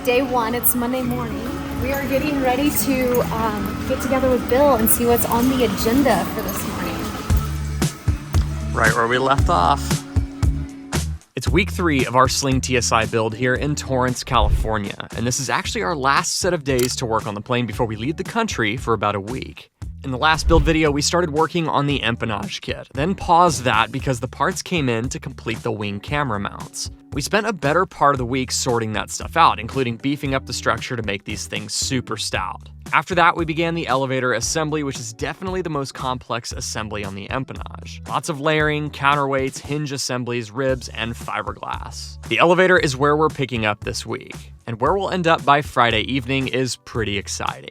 Day one, it's Monday morning. We are getting ready to get together with Bill and see what's on the agenda for this morning. Right where we left off. It's week 3 of our Sling TSi build here in Torrance, California, and this is actually our last set of days to work on the plane before we leave the country for about a week. In the last build video, we started working on the empennage kit, then paused that because the parts came in to complete the wing camera mounts. We spent a better part of the week sorting that stuff out, including beefing up the structure to make these things super stout. After that, we began the elevator assembly, which is definitely the most complex assembly on the empennage. Lots of layering, counterweights, hinge assemblies, ribs, and fiberglass. The elevator is where we're picking up this week, and where we'll end up by Friday evening is pretty exciting.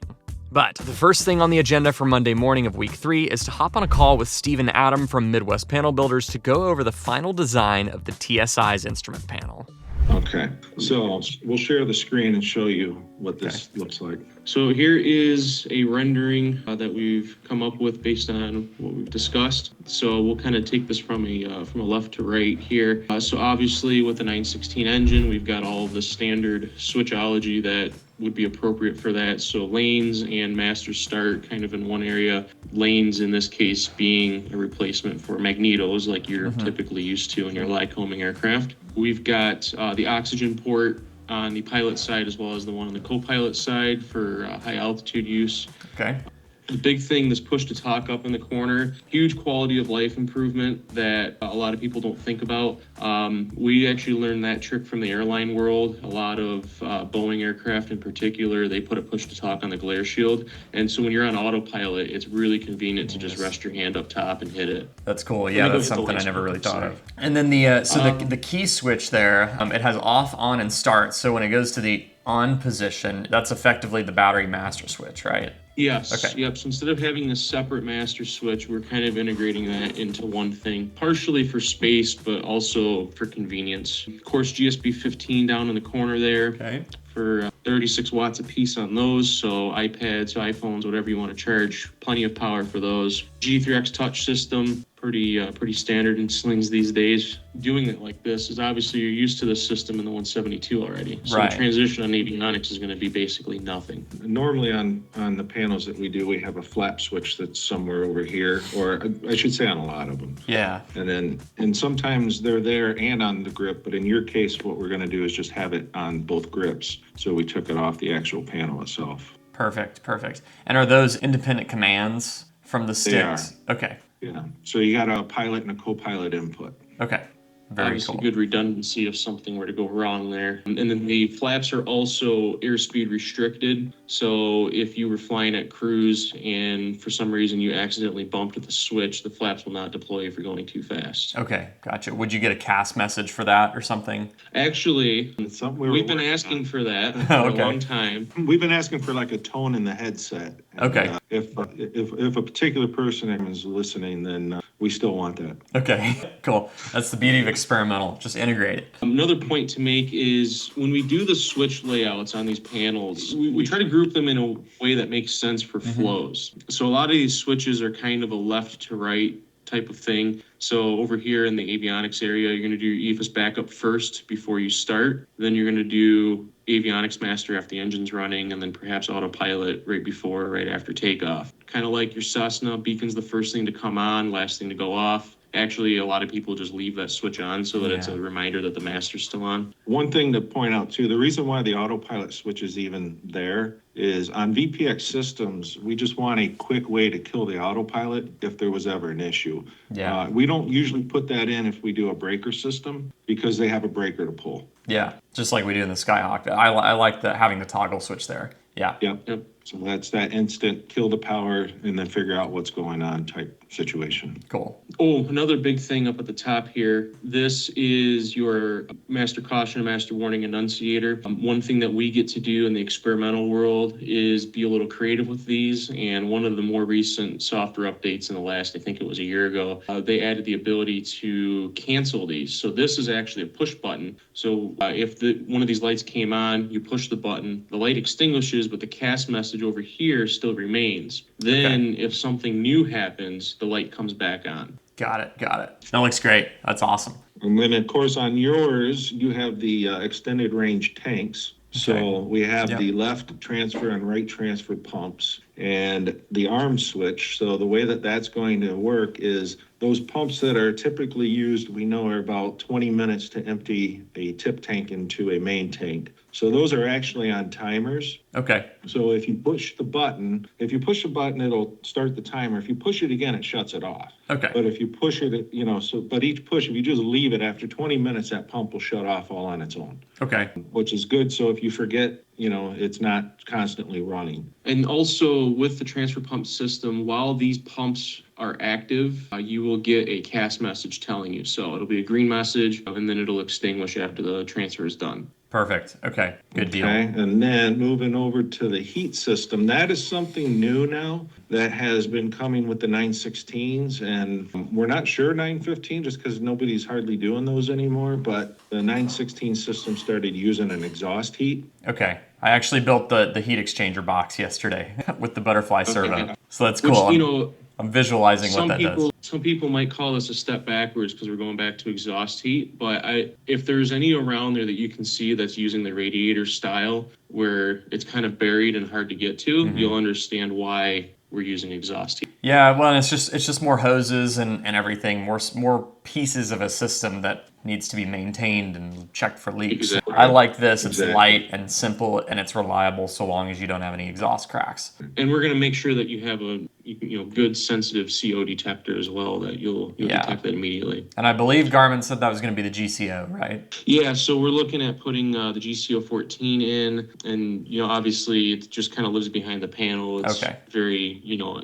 But the first thing on the agenda for Monday morning of week 3 is to hop on a call with Steve and Adam from Midwest Panel Builders to go over the final design of the TSi's instrument panel. Okay, so we'll share the screen and show you what this looks like. So here is a rendering that we've come up with based on what we've discussed. So we'll kind of take this from a left to right here. So obviously with the 916 engine, we've got all of the standard switchology that would be appropriate for that. So lanes and master start kind of in one area. Lanes in this case being a replacement for magnetos like you're typically used to in your Lycoming aircraft. We've got the oxygen port on the pilot side as well as the one on the co-pilot side for high altitude use. Okay. The big thing, this push-to-talk up in the corner, huge quality of life improvement that a lot of people don't think about. We actually learned that trick from the airline world. A lot of Boeing aircraft in particular, they put a push-to-talk on the glare shield. And so when you're on autopilot, it's really convenient to just rest your hand up top and hit it. That's cool. Yeah, that's something I never really thought of. And then the key switch there, it has off, on, and start. So when it goes to the on position, that's effectively the battery master switch, right? Yes. Okay. Yep. So instead of having a separate master switch, we're kind of integrating that into one thing, partially for space, but also for convenience. Of course, GSB 15 down in the corner there. Okay. For 36 watts a piece on those. So iPads, iPhones, whatever you want to charge, plenty of power for those. G3X touch system, pretty standard in slings these days. Doing it like this is obviously you're used to the system in the 172 already. So the transition on avionics is going to be basically nothing. Normally on the panels that we do, we have a flap switch that's somewhere over here, or I should say on a lot of them. Yeah. And sometimes they're there and on the grip, but in your case, what we're going to do is just have it on both grips. So we took it off the actual panel itself. Perfect. And are those independent commands from the sticks? They are. Okay. Yeah. So you got a pilot and a co-pilot input. Okay. Very Obviously, cool. good redundancy if something were to go wrong there. And then the flaps are also airspeed restricted. So if you were flying at cruise and for some reason you accidentally bumped the switch, the flaps will not deploy if you're going too fast. Okay, gotcha. Would you get a CAS message for that or something? Actually, we've been asking for that for a long time. We've been asking for like a tone in the headset. And, if a particular person is listening, then we still want that. Okay, cool. That's the beauty of experimental. Just integrate it. Another point to make is when we do the switch layouts on these panels, we try to group them in a way that makes sense for flows. So a lot of these switches are kind of a left to right type of thing. So over here in the avionics area, you're going to do your EFIS backup first before you start. Then you're going to do avionics master after the engine's running, and then perhaps autopilot right after takeoff. Kind of like your Cessna, beacon's the first thing to come on, last thing to go off. Actually, a lot of people just leave that switch on so that it's a reminder that the master's still on. One thing to point out, too, the reason why the autopilot switch is even there is on VPX systems, we just want a quick way to kill the autopilot if there was ever an issue. Yeah. We don't usually put that in if we do a breaker system because they have a breaker to pull. Yeah, just like we do in the Skyhawk. I like having the toggle switch there. Yeah. Yep. So that's that instant kill the power and then figure out what's going on type situation. Cool. Oh, another big thing up at the top here. This is your master caution and master warning enunciator. One thing that we get to do in the experimental world is be a little creative with these. And one of the more recent software updates in the last, I think it was a year ago, they added the ability to cancel these. So this is actually a push button. So if one of these lights came on, you push the button, the light extinguishes, but the CAS message over here still remains. Then if something new happens, the light comes back on. Got it. That looks great. That's awesome. And then, of course, on yours, you have the extended range tanks. So we have Yep. the left transfer and right transfer pumps and the arm switch. So the way that that's going to work is those pumps that are typically used, we know are about 20 minutes to empty a tip tank into a main tank. So those are actually on timers. Okay. So if you push the button, it'll start the timer. If you push it again, it shuts it off. Okay. But if you push it, but each push, if you just leave it after 20 minutes, that pump will shut off all on its own, Okay. which is good. So if you forget, it's not constantly running. And also with the transfer pump system, while these pumps are active, you will get a CAS message telling you. So it'll be a green message and then it'll extinguish after the transfer is done. Perfect. Okay. Good deal. Okay, and then moving over to the heat system, that is something new now that has been coming with the 916s, and we're not sure 915 just because nobody's hardly doing those anymore, but the 916 system started using an exhaust heat. Okay. I actually built the heat exchanger box yesterday with the butterfly servo. So that's Which, cool. I'm visualizing what that does. Some people might call this a step backwards because we're going back to exhaust heat, but if there's any around there that you can see that's using the radiator style where it's kind of buried and hard to get to, you'll understand why we're using exhaust heat. Yeah, well, it's just more hoses and everything, more pieces of a system that needs to be maintained and checked for leaks. Exactly. I like this. It's Exactly. light and simple and it's reliable so long as you don't have any exhaust cracks. And we're going to make sure that you have a good sensitive CO detector as well, that you'll detect that immediately. And I believe Garmin said that was going to be the GCO, right? Yeah, so we're looking at putting the GCO 14 in, and obviously it just kind of lives behind the panel. It's very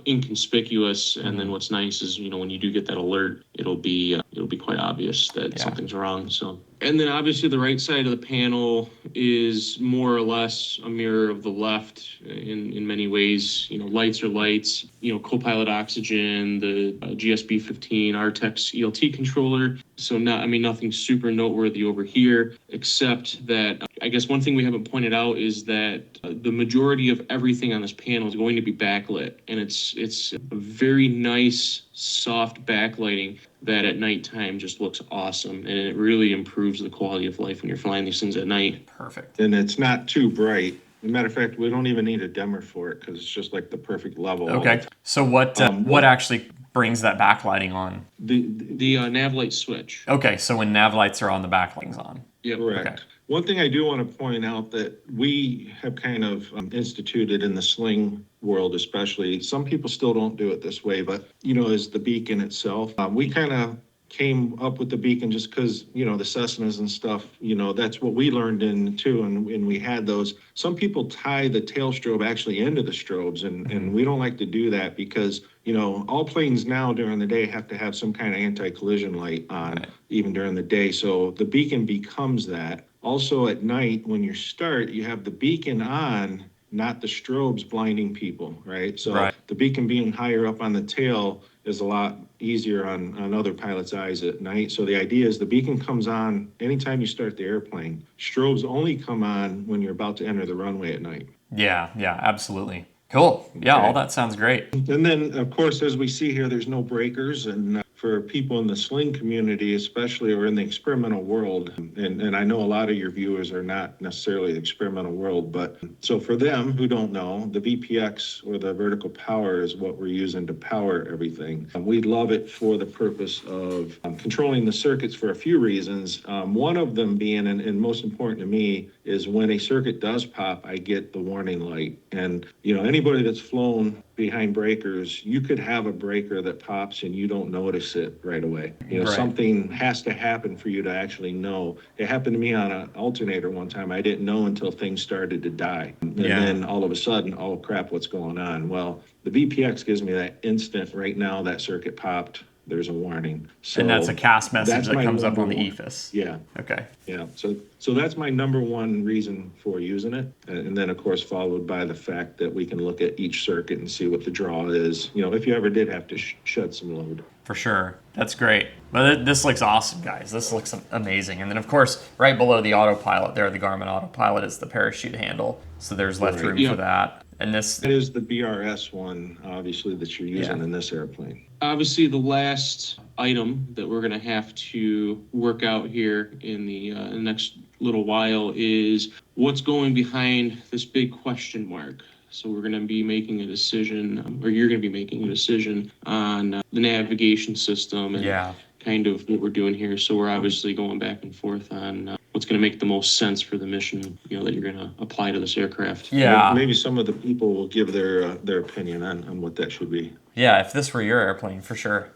inconspicuous, and then what's nice is when you do get that alert, it'll be quite obvious that something's wrong. So. And then obviously the right side of the panel is more or less a mirror of the left in many ways. Lights are lights, co-pilot oxygen, the GSB 15 RTEX ELT controller. So nothing super noteworthy over here, except that I guess one thing we haven't pointed out is that the majority of everything on this panel is going to be backlit, and it's a very nice, soft backlighting that at nighttime just looks awesome, and it really improves the quality of life when you're flying these things at night. Perfect. And it's not too bright. As a matter of fact, we don't even need a dimmer for it because it's just like the perfect level. Okay. So what actually brings that backlighting on? The nav light switch. Okay, so when nav lights are on, the backlighting's on. Yeah, correct. Okay. One thing I do want to point out that we have kind of instituted in the Sling world, especially, some people still don't do it this way, but is the beacon itself. We kind of came up with the beacon just because the Cessnas and stuff, that's what we learned in too, and we had those. Some people tie the tail strobe actually into the strobes, and we don't like to do that because all planes now during the day have to have some kind of anti-collision light on, even during the day. So the beacon becomes that. Also at night, when you start, you have the beacon on, not the strobes blinding people, right? So the beacon being higher up on the tail is a lot easier on other pilots' eyes at night. So the idea is the beacon comes on anytime you start the airplane. Strobes only come on when you're about to enter the runway at night. Yeah, absolutely. Cool. Yeah, all that sounds great. And then, of course, as we see here, there's no breakers. And for people in the Sling community, especially, or in the experimental world, and I know a lot of your viewers are not necessarily the experimental world, but so for them who don't know, the VPX or the vertical power is what we're using to power everything. We love it for the purpose of controlling the circuits for a few reasons. One of them being, and most important to me, is when a circuit does pop, I get the warning light. And, anybody that's flown behind breakers, you could have a breaker that pops and you don't notice it right away. Something has to happen for you to actually know. It happened to me on an alternator one time. I didn't know until things started to die. And then all of a sudden, oh crap, what's going on? Well, the VPX gives me that instant, right now that circuit popped, there's a warning. So and that's a CAS message that comes up on the one. EFIS. Yeah. Okay. Yeah. So that's my number one reason for using it. And then, of course, followed by the fact that we can look at each circuit and see what the draw is, if you ever did have to shed some load. For sure. That's great. But this looks awesome, guys. This looks amazing. And then, of course, right below the autopilot there, the Garmin autopilot, is the parachute handle. So there's left room for that. And this is the BRS one, obviously, that you're using in this airplane. Obviously, the last item that we're going to have to work out here in the next little while is what's going behind this big question mark. So we're going to be making a decision, or you're going to be making a decision on the navigation system and kind of what we're doing here. So we're obviously going back and forth on what's going to make the most sense for the mission, that you're going to apply to this aircraft. Yeah. Maybe some of the people will give their opinion on what that should be. Yeah, if this were your airplane, for sure.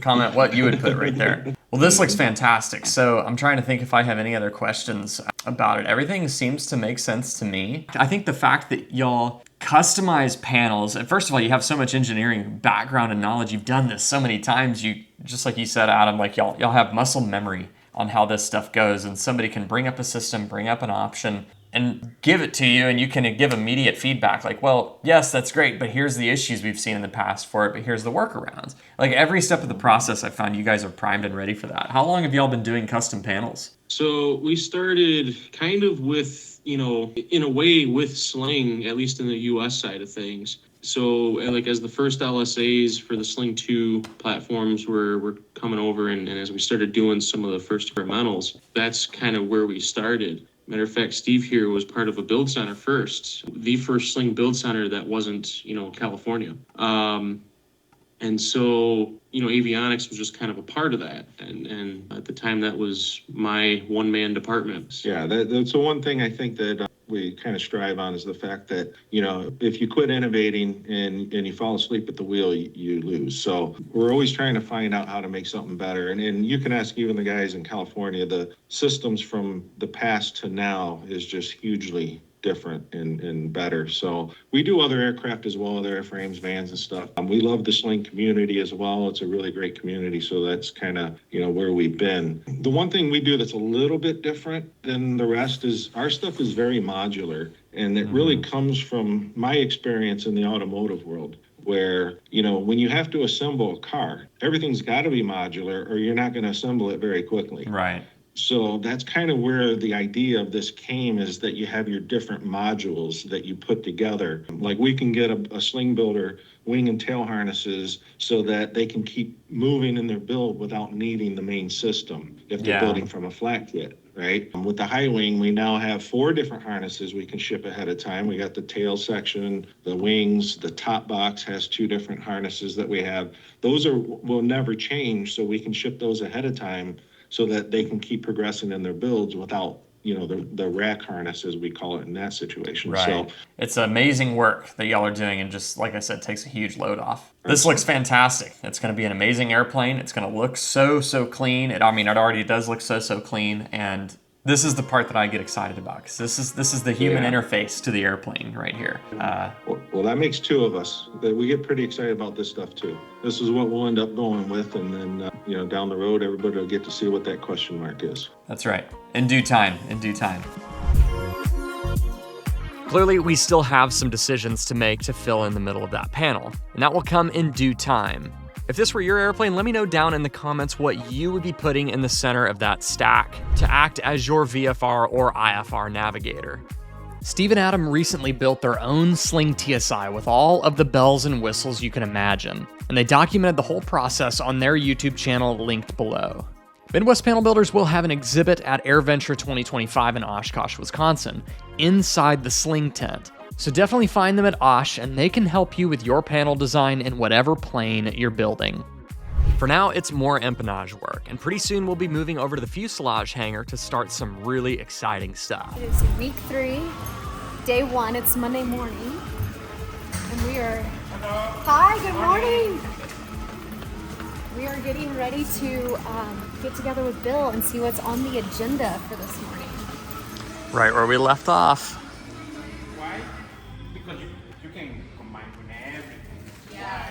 Comment what you would put right there. Well, this looks fantastic. So I'm trying to think if I have any other questions about it. Everything seems to make sense to me. I think the fact that y'all customize panels, and first of all, you have so much engineering background and knowledge. You've done this so many times. You, just like you said, Adam, like y'all have muscle memory on how this stuff goes, and somebody can bring up a system, bring up an option, and give it to you, and you can give immediate feedback like, well, yes, that's great, but here's the issues we've seen in the past for it, but here's the workarounds. Like every step of the process, I found you guys are primed and ready for that. How long have y'all been doing custom panels? So we started kind of with, in a way with Sling, at least in the US side of things. So like as the first LSAs for the Sling 2 platforms were coming over, and as we started doing some of the first experimentals, that's kind of where we started. Matter of fact, Steve here was part of a build center first, the first Sling build center that wasn't, California. And so, avionics was just kind of a part of that. And at the time, that was my one-man department. Yeah, that's the one thing I think that we kind of strive on is the fact that, if you quit innovating and you fall asleep at the wheel, you lose. So we're always trying to find out how to make something better. And you can ask even the guys in California, the systems from the past to now is just hugely different and better. So we do other aircraft as well, other airframes, vans and stuff. We love the Sling community as well. It's a really great community. So that's kind of, where we've been. The one thing we do that's a little bit different than the rest is our stuff is very modular. And it really comes from my experience in the automotive world, where, when you have to assemble a car, everything's got to be modular or you're not going to assemble it very quickly. Right. So that's kind of where the idea of this came, is that you have your different modules that you put together. Like we can get a sling builder wing and tail harnesses so that they can keep moving in their build without needing the main system if they're building from a flat kit, right? With the high wing, we now have 4 different harnesses we can ship ahead of time. We got the tail section, the wings, the top box has 2 different harnesses that we have. Those will never change, so we can ship those ahead of time so that they can keep progressing in their builds without, the rack harness, as we call it in that situation. Right. So it's amazing work that y'all are doing, and just like I said, takes a huge load off. This looks fantastic. It's going to be an amazing airplane. It's going to look so clean. It already does look so clean, and this is the part that I get excited about, because this is the human interface to the airplane right here. Well, that makes 2 of us. We get pretty excited about this stuff too. This is what we'll end up going with, and then down the road, everybody will get to see what that question mark is. That's right. In due time. Clearly, we still have some decisions to make to fill in the middle of that panel, and that will come in due time. If this were your airplane, let me know down in the comments what you would be putting in the center of that stack to act as your VFR or IFR navigator. Steve and Adam recently built their own Sling TSi with all of the bells and whistles you can imagine, and they documented the whole process on their YouTube channel linked below. Midwest Panel Builders will have an exhibit at AirVenture 2025 in Oshkosh, Wisconsin, inside the Sling tent. So definitely find them at Osh, and they can help you with your panel design in whatever plane you're building. For now, it's more empennage work, and pretty soon we'll be moving over to the fuselage hangar to start some really exciting stuff. It is week 3, day 1. It's Monday morning, and we are... Hi, good morning. We are getting ready to get together with Bill and see what's on the agenda for this morning. Right where we left off. Why? Because you can combine with everything. Yeah.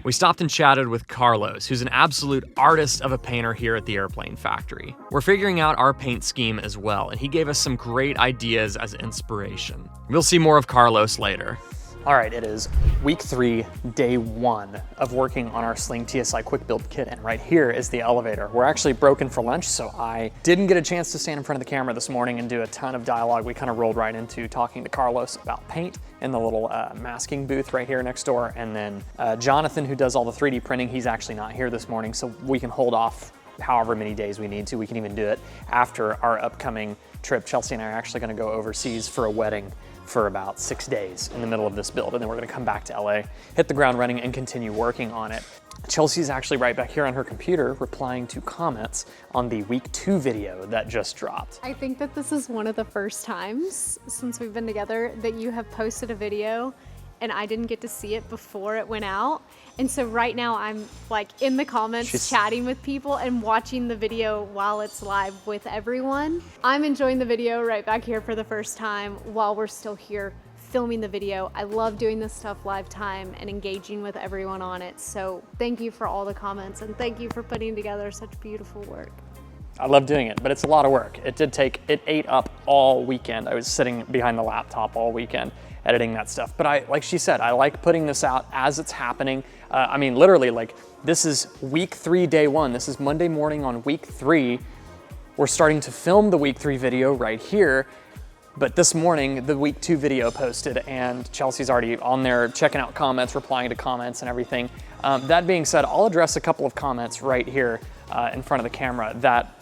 We stopped and chatted with Carlos, who's an absolute artist of a painter here at the airplane factory. We're figuring out our paint scheme as well, and he gave us some great ideas as inspiration. We'll see more of Carlos later. All right, it is week 3, day 1 of working on our Sling TSi quick build kit, and right here is the elevator. We're actually broken for lunch, so I didn't get a chance to stand in front of the camera this morning and do a ton of dialogue. We kind of rolled right into talking to Carlos about paint in the little masking booth right here next door, and then Jonathan, who does all the 3D printing, he's actually not here this morning, so we can hold off however many days we need to. We can even do it after our upcoming trip. Chelsea and I are actually gonna go overseas for a wedding for about 6 days in the middle of this build, and then we're gonna come back to LA, hit the ground running, and continue working on it. Chelsea's actually right back here on her computer replying to comments on the week 2 video that just dropped. I think that this is one of the first times since we've been together that you have posted a video and I didn't get to see it before it went out. And so right now I'm like in the comments chatting with people and watching the video while it's live with everyone. I'm enjoying the video right back here for the first time while we're still here filming the video. I love doing this stuff live time and engaging with everyone on it. So thank you for all the comments and thank you for putting together such beautiful work. I love doing it, but it's a lot of work. It ate up all weekend. I was sitting behind the laptop all weekend editing that stuff. But like she said, I like putting this out as it's happening. I mean, literally, like, this is week 3, day 1. This is Monday morning on week 3. We're starting to film the week 3 video right here. But this morning, the week 2 video posted, and Chelsea's already on there checking out comments, replying to comments and everything. That being said, I'll address a couple of comments right here in front of the camera that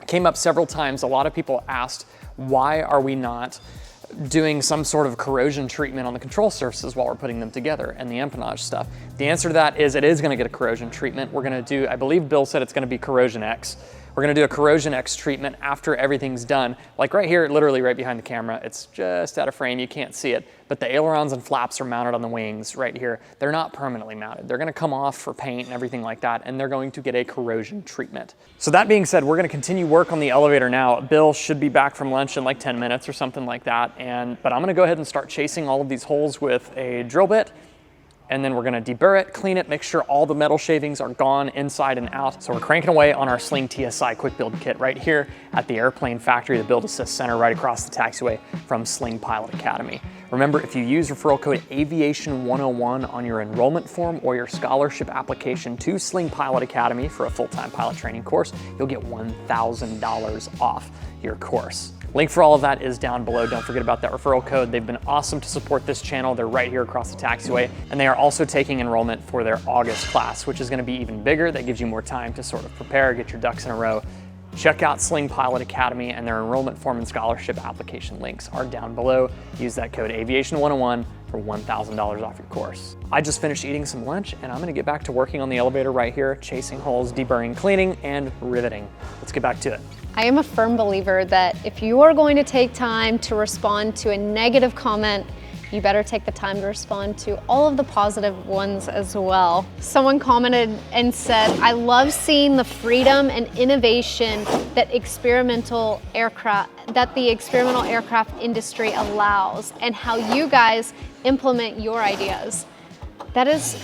came up several times. A lot of people asked, why are we not doing some sort of corrosion treatment on the control surfaces while we're putting them together and the empennage stuff? The answer to that is it is gonna get a corrosion treatment. We're gonna do, I believe Bill said it's gonna be Corrosion X. We're gonna do a Corrosion X treatment after everything's done. Like right here, literally right behind the camera, it's just out of frame, you can't see it, but the ailerons and flaps are mounted on the wings right here. They're not permanently mounted. They're gonna come off for paint and everything like that, and they're going to get a corrosion treatment. So that being said, we're gonna continue work on the elevator now. Bill should be back from lunch in like 10 minutes or something like that, but I'm gonna go ahead and start chasing all of these holes with a drill bit, and then we're gonna deburr it, clean it, make sure all the metal shavings are gone inside and out. So we're cranking away on our Sling TSi quick build kit right here at the airplane factory, the Build Assist Center right across the taxiway from Sling Pilot Academy. Remember, if you use referral code AVIATION101 on your enrollment form or your scholarship application to Sling Pilot Academy for a full-time pilot training course, you'll get $1,000 off your course. Link for all of that is down below. Don't forget about that referral code. They've been awesome to support this channel. They're right here across the taxiway, and they are also taking enrollment for their August class, which is gonna be even bigger. That gives you more time to sort of prepare, get your ducks in a row. Check out Sling Pilot Academy, and their enrollment form and scholarship application links are down below. Use that code AVIATION101 for $1,000 off your course. I just finished eating some lunch, and I'm gonna get back to working on the elevator right here, chasing holes, deburring, cleaning, and riveting. Let's get back to it. I am a firm believer that if you are going to take time to respond to a negative comment, you better take the time to respond to all of the positive ones as well. Someone commented and said, I love seeing the freedom and innovation that the experimental aircraft industry allows and how you guys implement your ideas. That is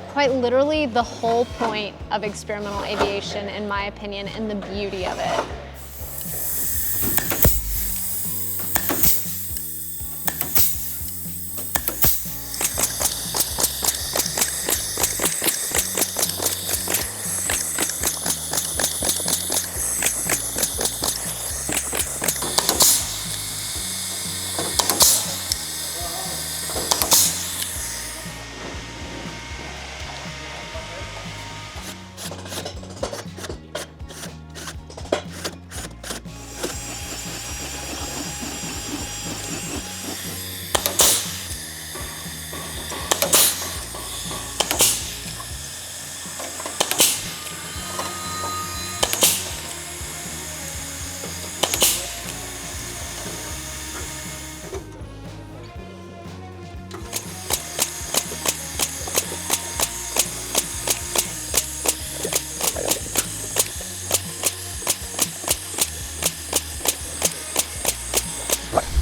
quite literally the whole point of experimental aviation, in my opinion, and the beauty of it.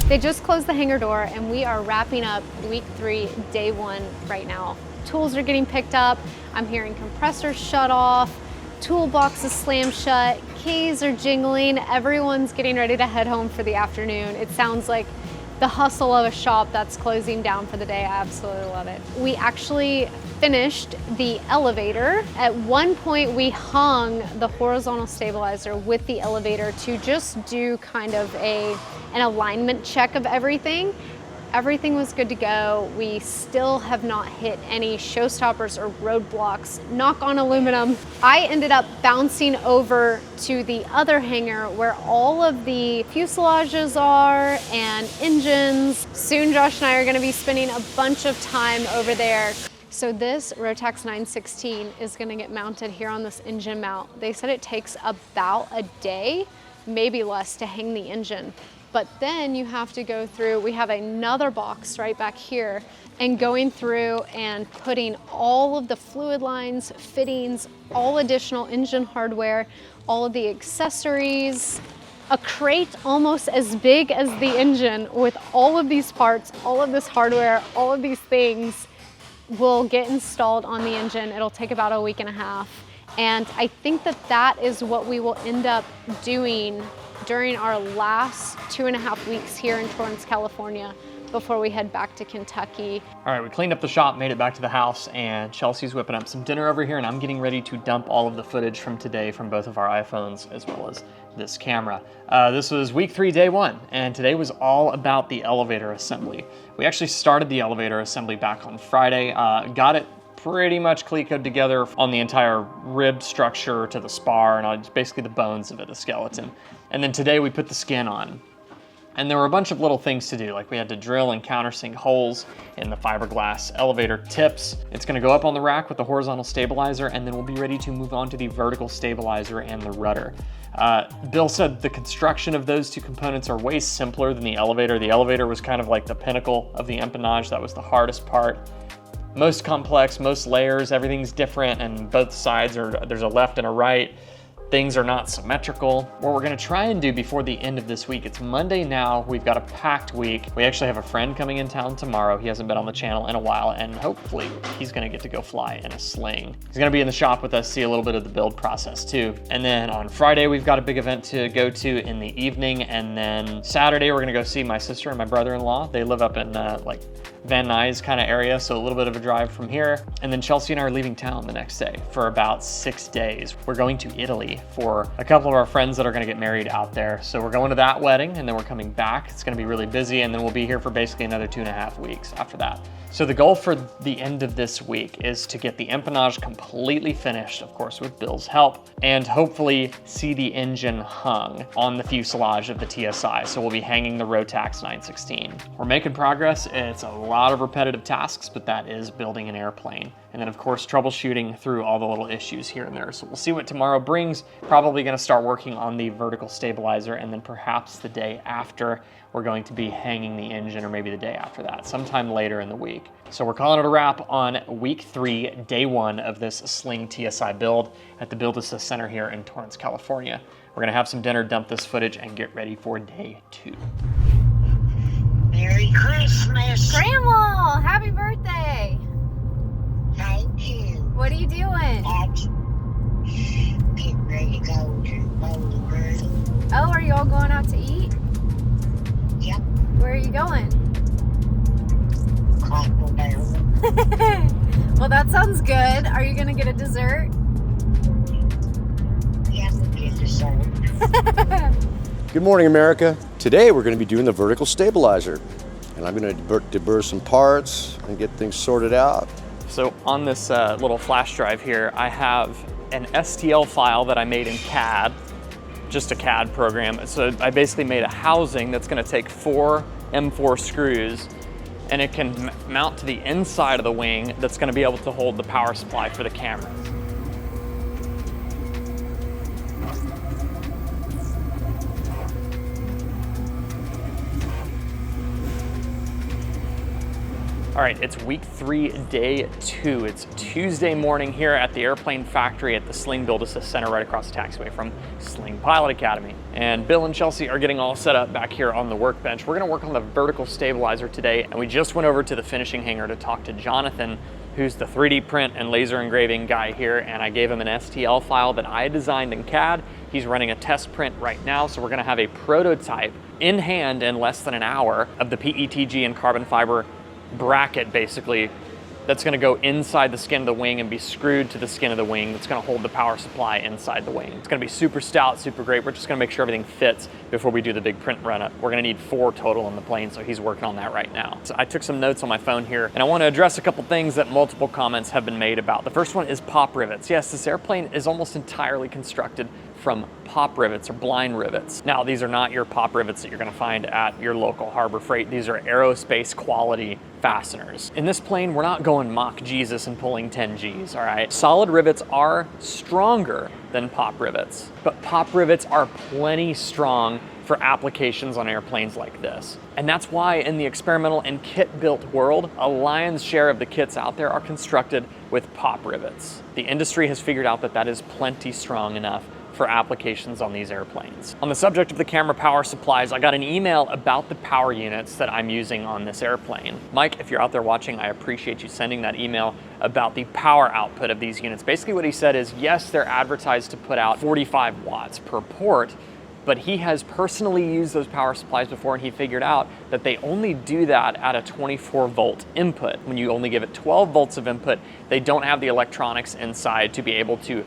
They just closed the hangar door and we are wrapping up week 3, day 1 right now. Tools are getting picked up. I'm hearing compressors shut off, toolboxes slam shut, keys are jingling. Everyone's getting ready to head home for the afternoon. It sounds like the hustle of a shop that's closing down for the day. I absolutely love it. We actually finished the elevator. At one point we hung the horizontal stabilizer with the elevator to just do kind of an alignment check of everything. everything was good to go. We still have not hit any showstoppers or roadblocks, knock on aluminum. I ended up bouncing over to the other hangar where all of the fuselages are and engines. Soon Josh and I are gonna be spending a bunch of time over there. So this Rotax 916 is gonna get mounted here on this engine mount. They said it takes about a day, maybe less, to hang the engine. But then you have to go through, we have another box right back here, and going through and putting all of the fluid lines, fittings, all additional engine hardware, all of the accessories, a crate almost as big as the engine with all of these parts, all of this hardware, all of these things will get installed on the engine. It'll take about a week and a half. And I think that that is what we will end up doing during our last 2.5 weeks here in Torrance, California, before we head back to Kentucky. All right, we cleaned up the shop, made it back to the house, and Chelsea's whipping up some dinner over here, and I'm getting ready to dump all of the footage from today from both of our iPhones as well as this camera. This was week 3, day 1, and today was all about the elevator assembly. We actually started the elevator assembly back on Friday, got it pretty much clecoed together on the entire rib structure to the spar and basically the bones of it, the skeleton. And then today we put the skin on. And there were a bunch of little things to do, like we had to drill and countersink holes in the fiberglass elevator tips. It's gonna go up on the rack with the horizontal stabilizer, and then we'll be ready to move on to the vertical stabilizer and the rudder. Bill said the construction of those two components are way simpler than the elevator. The elevator was kind of like the pinnacle of the empennage. That was the hardest part. Most complex, most layers, everything's different, and both sides there's a left and a right. Things are not symmetrical. What we're gonna try and do before the end of this week, it's Monday now, we've got a packed week. We actually have a friend coming in town tomorrow. He hasn't been on the channel in a while, and hopefully he's gonna get to go fly in a sling. He's gonna be in the shop with us, see a little bit of the build process too. And then on Friday, we've got a big event to go to in the evening, and then Saturday, we're gonna go see my sister and my brother-in-law. They live up in like Van Nuys kind of area, so a little bit of a drive from here. And then Chelsea and I are leaving town the next day for about 6 days. We're going to Italy for a couple of our friends that are gonna get married out there. So we're going to that wedding, and then we're coming back. It's gonna be really busy, and then we'll be here for basically another 2.5 weeks after that. So the goal for the end of this week is to get the empennage completely finished, of course with Bill's help, and hopefully see the engine hung on the fuselage of the TSi. So we'll be hanging the Rotax 916. We're making progress. It's a lot of repetitive tasks, but that is building an airplane. And then of course, troubleshooting through all the little issues here and there. So we'll see what tomorrow brings. Probably gonna start working on the vertical stabilizer, and then perhaps the day after, we're going to be hanging the engine, or maybe the day after that, sometime later in the week. So we're calling it a wrap on week 3, day 1 of this Sling TSi build at the Build Assist Center here in Torrance, California. We're gonna have some dinner, dump this footage, and get ready for day 2. Merry Christmas. Grandma, happy birthday. Thank you. What are you doing? Getting ready to go to Bowling Green. Oh, are you all going out to eat? Yep. Where are you going? Crackle Barrel. Well, that sounds good. Are you gonna get a dessert? Yeah, we'll get dessert. Good morning, America. Today we're going to be doing the vertical stabilizer, and I'm going to deburr some parts and get things sorted out. So on this little flash drive here, I have an STL file that I made in CAD, just a CAD program. So I basically made a housing that's gonna take 4 M4 screws, and it can mount to the inside of the wing that's gonna be able to hold the power supply for the camera. All right, it's week 3, day 2. It's Tuesday morning here at the airplane factory at the Sling Build Assist Center right across the taxiway from Sling Pilot Academy. And Bill and Chelsea are getting all set up back here on the workbench. We're gonna work on the vertical stabilizer today, and we just went over to the finishing hangar to talk to Jonathan, who's the 3D print and laser engraving guy here, and I gave him an STL file that I designed in CAD. He's running a test print right now, so we're gonna have a prototype in hand in less than an hour of the PETG and carbon fiber bracket basically that's gonna go inside the skin of the wing and be screwed to the skin of the wing that's gonna hold the power supply inside the wing. It's gonna be super stout, super great. We're just gonna make sure everything fits before we do the big print run up. We're gonna need 4 total on the plane, so he's working on that right now. So I took some notes on my phone here, and I wanna address a couple things that multiple comments have been made about. The first one is pop rivets. Yes, this airplane is almost entirely constructed from pop rivets or blind rivets. Now, these are not your pop rivets that you're gonna find at your local Harbor Freight. These are aerospace quality fasteners. In this plane, we're not going Mach Jesus and pulling 10 Gs, all right? Solid rivets are stronger than pop rivets, but pop rivets are plenty strong for applications on airplanes like this. And that's why in the experimental and kit-built world, a lion's share of the kits out there are constructed with pop rivets. The industry has figured out that that is plenty strong enough for applications on these airplanes. On the subject of the camera power supplies, I got an email about the power units that I'm using on this airplane. Mike, if you're out there watching, I appreciate you sending that email about the power output of these units. Basically what he said is, yes, they're advertised to put out 45 watts per port, but he has personally used those power supplies before, and he figured out that they only do that at a 24 volt input. When you only give it 12 volts of input, they don't have the electronics inside to be able to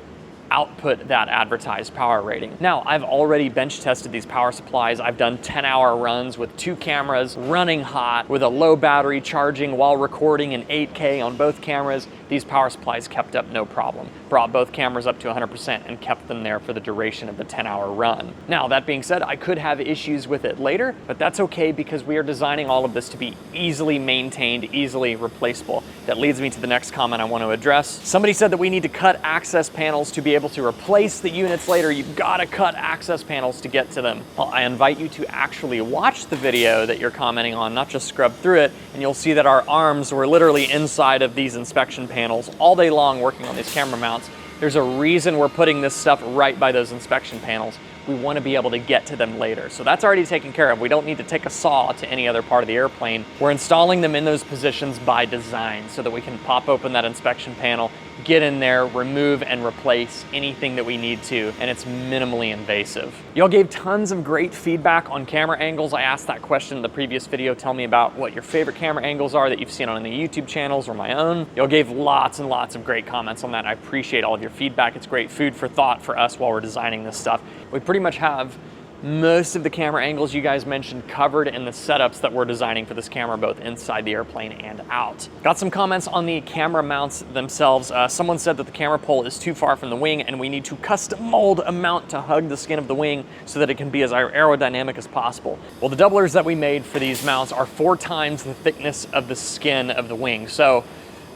output that advertised power rating. Now, I've already bench tested these power supplies. I've done 10-hour runs with 2 cameras running hot with a low battery charging while recording in 8K on both cameras. These power supplies kept up no problem. Brought both cameras up to 100% and kept them there for the duration of the 10-hour run. Now, that being said, I could have issues with it later, but that's okay because we are designing all of this to be easily maintained, easily replaceable. That leads me to the next comment I want to address. Somebody said that we need to cut access panels to be able to replace the units later. You've got to cut access panels to get to them. Well, I invite you to actually watch the video that you're commenting on, not just scrub through it, and you'll see that our arms were literally inside of these inspection panels all day long working on these camera mounts. There's a reason we're putting this stuff right by those inspection panels. We want to be able to get to them later. So that's already taken care of. We don't need to take a saw to any other part of the airplane. We're installing them in those positions by design so that we can pop open that inspection panel, get in there, remove and replace anything that we need to, and it's minimally invasive. Y'all gave tons of great feedback on camera angles. I asked that question in the previous video. Tell me about what your favorite camera angles are that you've seen on the YouTube channels or my own. Y'all gave lots and lots of great comments on that. I appreciate all of your feedback. It's great food for thought for us while we're designing this stuff. We pretty much have most of the camera angles you guys mentioned covered in the setups that we're designing for this camera, both inside the airplane and out. Got some comments on the camera mounts themselves. Someone said that the camera pole is too far from the wing and we need to custom mold a mount to hug the skin of the wing so that it can be as aerodynamic as possible. Well, the doublers that we made for these mounts are 4 times the thickness of the skin of the wing. So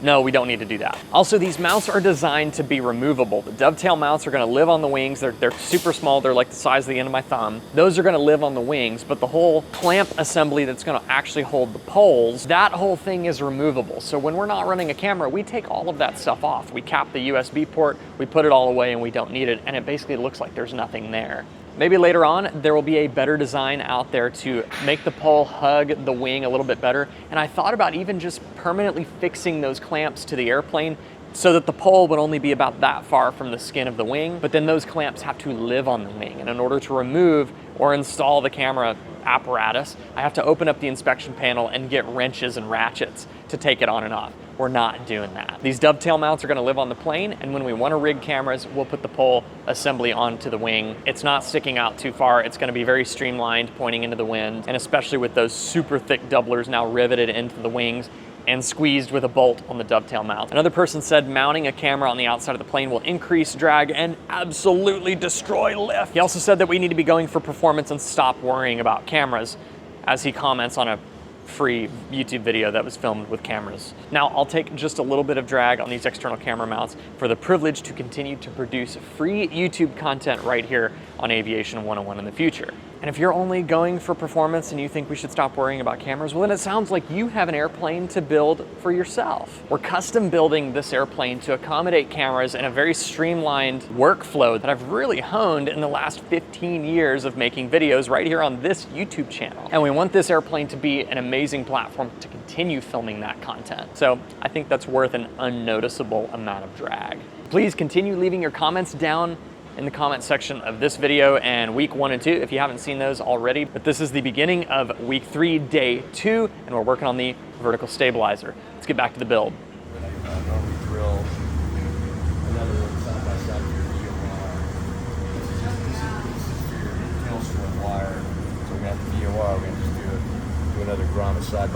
no, we don't need to do that. Also, these mounts are designed to be removable. The dovetail mounts are gonna live on the wings. They're super small. They're like the size of the end of my thumb. Those are gonna live on the wings, but the whole clamp assembly that's gonna actually hold the poles, that whole thing is removable. So when we're not running a camera, we take all of that stuff off. We cap the USB port, we put it all away and we don't need it, and it basically looks like there's nothing there. Maybe later on, there will be a better design out there to make the pole hug the wing a little bit better. And I thought about even just permanently fixing those clamps to the airplane so that the pole would only be about that far from the skin of the wing, but then those clamps have to live on the wing. And in order to remove or install the camera apparatus, I have to open up the inspection panel and get wrenches and ratchets to take it on and off. We're not doing that. These dovetail mounts are gonna live on the plane, and when we wanna rig cameras, we'll put the pole assembly onto the wing. It's not sticking out too far. It's gonna be very streamlined, pointing into the wind, and especially with those super thick doublers now riveted into the wings and squeezed with a bolt on the dovetail mount. Another person said mounting a camera on the outside of the plane will increase drag and absolutely destroy lift. He also said that we need to be going for performance and stop worrying about cameras, as he comments on a free YouTube video that was filmed with cameras. Now, I'll take just a little bit of drag on these external camera mounts for the privilege to continue to produce free YouTube content right here on Aviation 101 in the future. And if you're only going for performance and you think we should stop worrying about cameras, well, then it sounds like you have an airplane to build for yourself. We're custom building this airplane to accommodate cameras in a very streamlined workflow that I've really honed in the last 15 years of making videos right here on this YouTube channel. And we want this airplane to be an amazing platform to continue filming that content. So I think that's worth an unnoticeable amount of drag. Please continue leaving your comments down in the comment section of this video and week 1 and 2 if you haven't seen those already. But this is the beginning of week 3, day 2, and we're working on the vertical stabilizer. Let's get back to the build.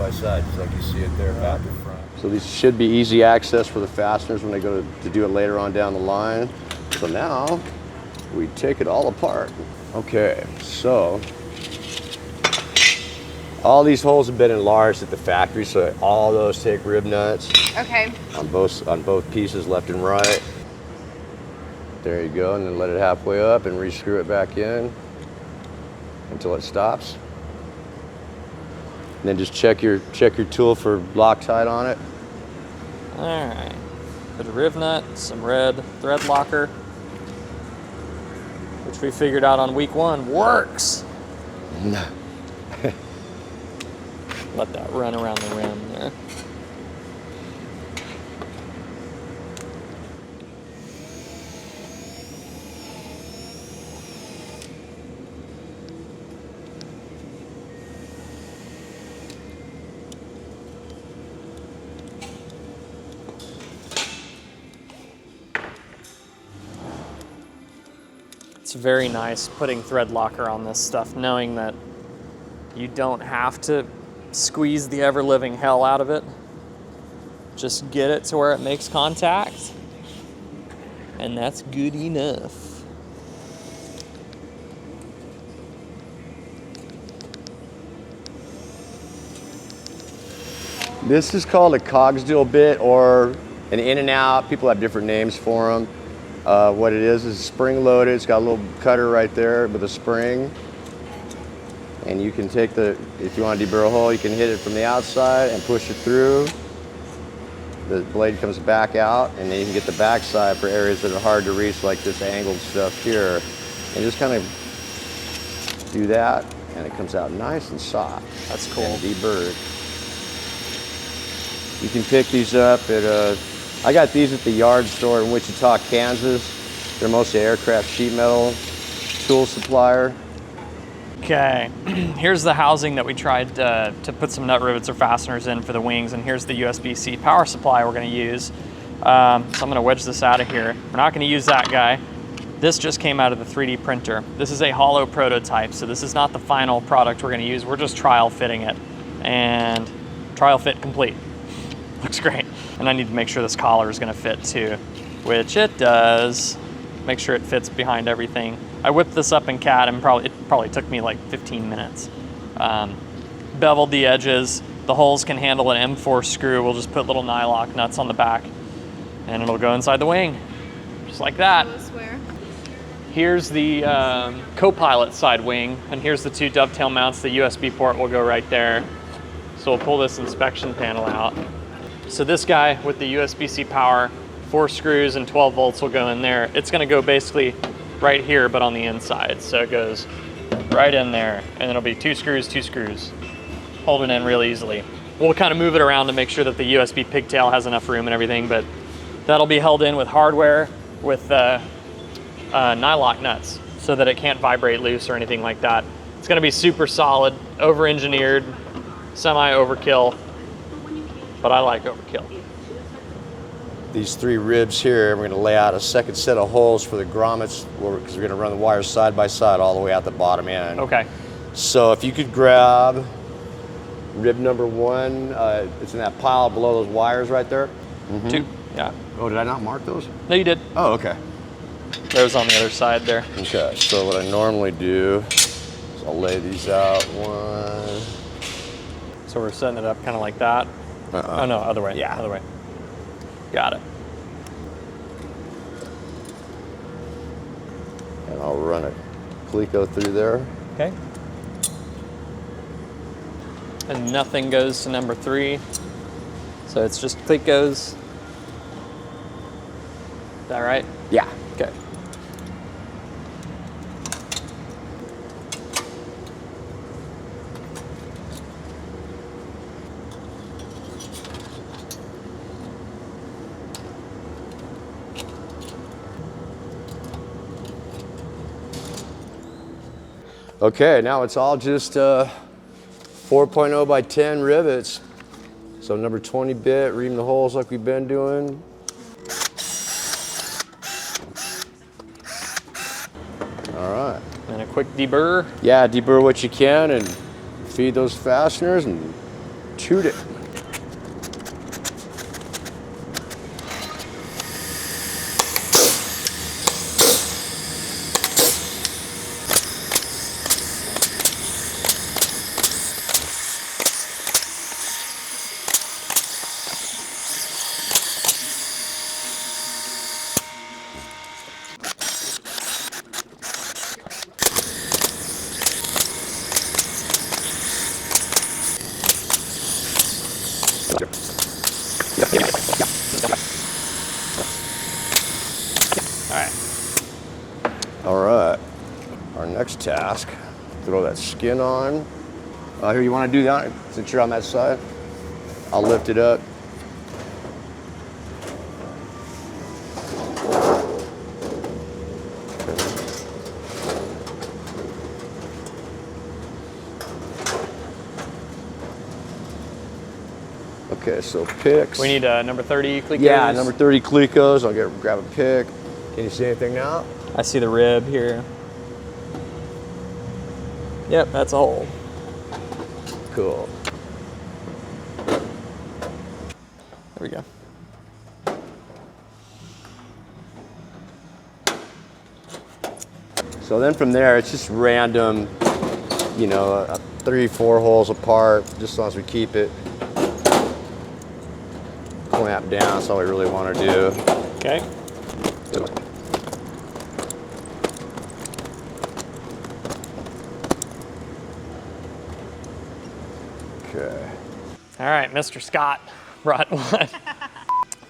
by side, just like you see it there, back and front. So these should be easy access for the fasteners when they go to do it later on down the line. So now we take it all apart. Okay, so all these holes have been enlarged at the factory, so all those take rib nuts. Okay. On both pieces, left and right. There you go, and then let it halfway up and re-screw it back in until it stops. And then just check your tool for Loctite on it. All right. Put a rib nut, some red thread locker, which we figured out on week 1 works. Let that run around the rim there. It's very nice putting thread locker on this stuff, knowing that you don't have to squeeze the ever-living hell out of it. Just get it to where it makes contact, and that's good enough. This is called a Cogsdill bit or an in and out. People have different names for them. What it is spring loaded. It's got a little cutter right there with a spring. And you can take if you want to deburr a hole, you can hit it from the outside and push it through. The blade comes back out, and then you can get the backside for areas that are hard to reach, like this angled stuff here. And just kind of do that, and it comes out nice and soft. That's cool. And deburred. You can pick these up at I got these at the yard store in Wichita, Kansas. They're mostly aircraft sheet metal tool supplier. Okay, here's the housing that we tried to put some nut rivets or fasteners in for the wings, and here's the USB-C power supply we're going to use. So I'm going to wedge this out of here. We're not going to use that guy. This just came out of the 3D printer. This is a hollow prototype, so this is not the final product we're going to use. We're just trial fitting it, and trial fit complete. Looks great. And I need to make sure this collar is going to fit too, which it does. Make sure it fits behind everything. I whipped this up in CAD, and it probably took me like 15 minutes. Beveled the edges. The holes can handle an M4 screw. We'll just put little nylock nuts on the back, and it'll go inside the wing, just like that. Here's the co-pilot side wing, and here's the 2 dovetail mounts. The USB port will go right there. So we'll pull this inspection panel out. So this guy with the USB-C power, 4 screws and 12 volts will go in there. It's gonna go basically right here, but on the inside. So it goes right in there, and it'll be 2 screws, hold it in real easily. We'll kind of move it around to make sure that the USB pigtail has enough room and everything, but that'll be held in with hardware with nylock nuts so that it can't vibrate loose or anything like that. It's gonna be super solid, over-engineered, semi-overkill, but I like overkill. These 3 ribs here, we're going to lay out a second set of holes for the grommets because we're going to run the wires side by side all the way out the bottom end. Okay. So if you could grab rib number 1, it's in that pile below those wires right there. 2, yeah. Oh, did I not mark those? No, you did. Oh, okay. There's on the other side there. Okay, so what I normally do is I'll lay these out 1. So we're setting it up kind of like that. Oh no, other way. Yeah. Other way. Got it. And I'll run a Cleco through there. Okay. And nothing goes to number 3. So it's just Clecos. Is that right? Yeah. Okay. Okay, now it's all just 4.0 by 10 rivets. So number 20 bit, reaming the holes like we've been doing. All right. And a quick deburr. Yeah, deburr what you can and feed those fasteners and Shoot it. All right, our next task, throw that skin on. Here, you want to do that since you're on that side? I'll lift it up. Okay, so picks. We need number 30 Clecos. Yeah, number 30 Clecos. I'll grab a pick. Can you see anything now? I see the rib here. Yep, that's a hole. Cool. There we go. So then from there, it's just random, you know, 3-4 holes apart, just as long as we keep it clamped down. That's all we really want to do. Okay. Okay. All right, Mr. Scott brought one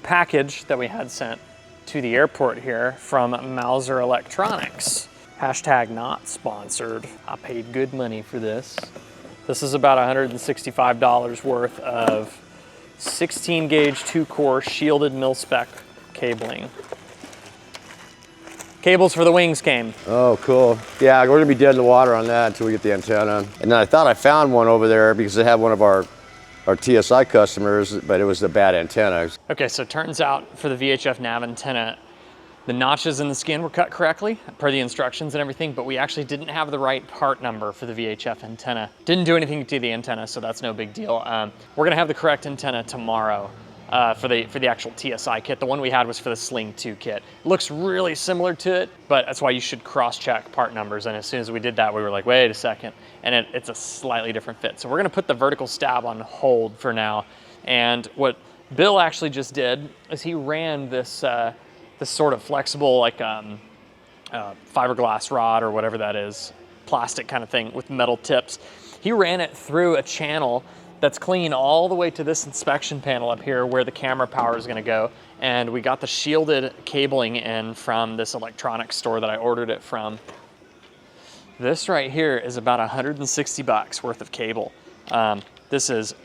package that we had sent to the airport here from Mauser Electronics. Hashtag not sponsored. I paid good money for this. This is about $165 worth of 16 gauge 2-core shielded mil-spec cabling. Cables for the wings came. Oh, cool. Yeah, we're gonna be dead in the water on that until we get the antenna. And then I thought I found one over there because they had one of our TSI customers, but it was a bad antenna. Okay, so it turns out for the VHF nav antenna, the notches in the skin were cut correctly per the instructions and everything, but we actually didn't have the right part number for the VHF antenna. Didn't do anything to the antenna, so that's no big deal. We're gonna have the correct antenna tomorrow for the actual TSI kit. The one we had was for the Sling 2 kit. It looks really similar to it, but that's why you should cross-check part numbers. And as soon as we did that, we were like, wait a second, and it's a slightly different fit. So we're gonna put the vertical stab on hold for now. And what Bill actually just did is he ran this this sort of flexible, like fiberglass rod or whatever that is, plastic kind of thing with metal tips. He ran it through a channel that's clean all the way to this inspection panel up here where the camera power is gonna go. And we got the shielded cabling in from this electronics store that I ordered it from. This right here is about 160 bucks worth of cable. This is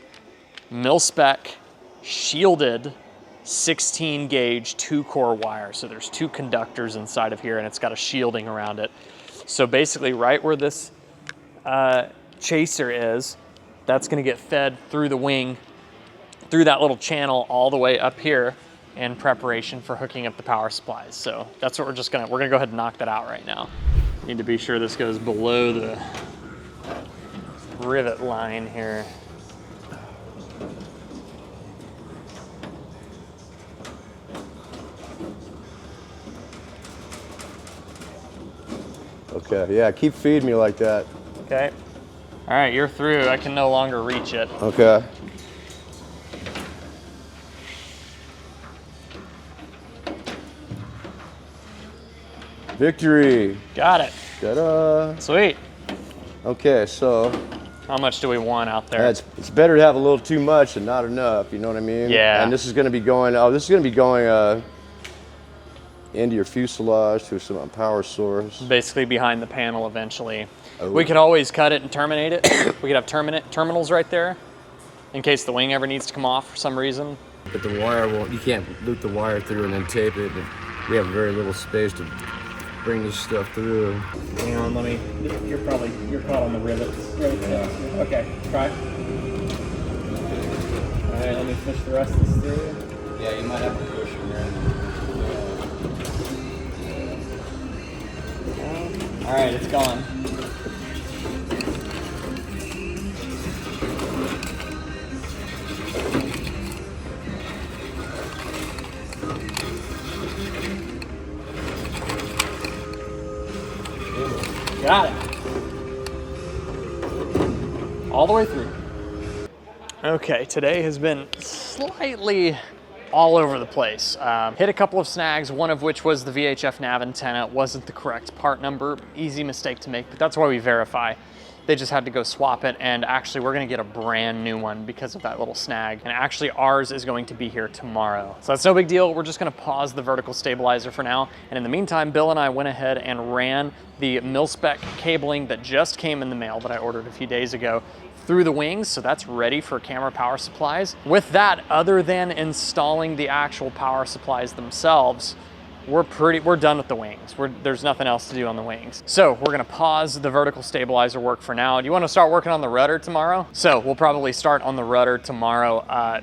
mil-spec shielded 16 gauge 2-core wire. So there's 2 conductors inside of here and it's got a shielding around it. So basically right where this chaser is, that's gonna get fed through the wing, through that little channel all the way up here in preparation for hooking up the power supplies. So that's what we're gonna go ahead and knock that out right now. Need to be sure this goes below the rivet line here. Okay, yeah, keep feeding me like that. Okay. All right, you're through. I can no longer reach it. Okay. Victory. Got it. Ta-da. Sweet. Okay, so How much do we want out there? it's better to have a little too much than not enough, you know what I mean? Yeah. And this is gonna be going, into your fuselage to some power source. Basically behind the panel eventually. Oh. We could always cut it and terminate it. We could have terminals right there in case the wing ever needs to come off for some reason. But the wire you can't loop the wire through and then tape it. We have very little space to bring this stuff through. Hang on, you're caught on the rivets. Okay, try. All right, let me push the rest of this through. Yeah, you might have to push in there. All right, it's gone. Got it. All the way through. Okay, today has been slightly all over the place. Hit a couple of snags, one of which was the VHF nav antenna. It wasn't the correct part number. Easy mistake to make, but that's why we verify. They just had to go swap it, and actually we're gonna get a brand new one because of that little snag. And actually ours is going to be here tomorrow. So that's no big deal. We're just gonna pause the vertical stabilizer for now. And in the meantime, Bill and I went ahead and ran the mil-spec cabling that just came in the mail that I ordered a few days ago through the wings, so that's ready for camera power supplies. With that, other than installing the actual power supplies themselves, we're done with the wings. There's nothing else to do on the wings. So we're gonna pause the vertical stabilizer work for now. Do you wanna start working on the rudder tomorrow? So we'll probably start on the rudder tomorrow.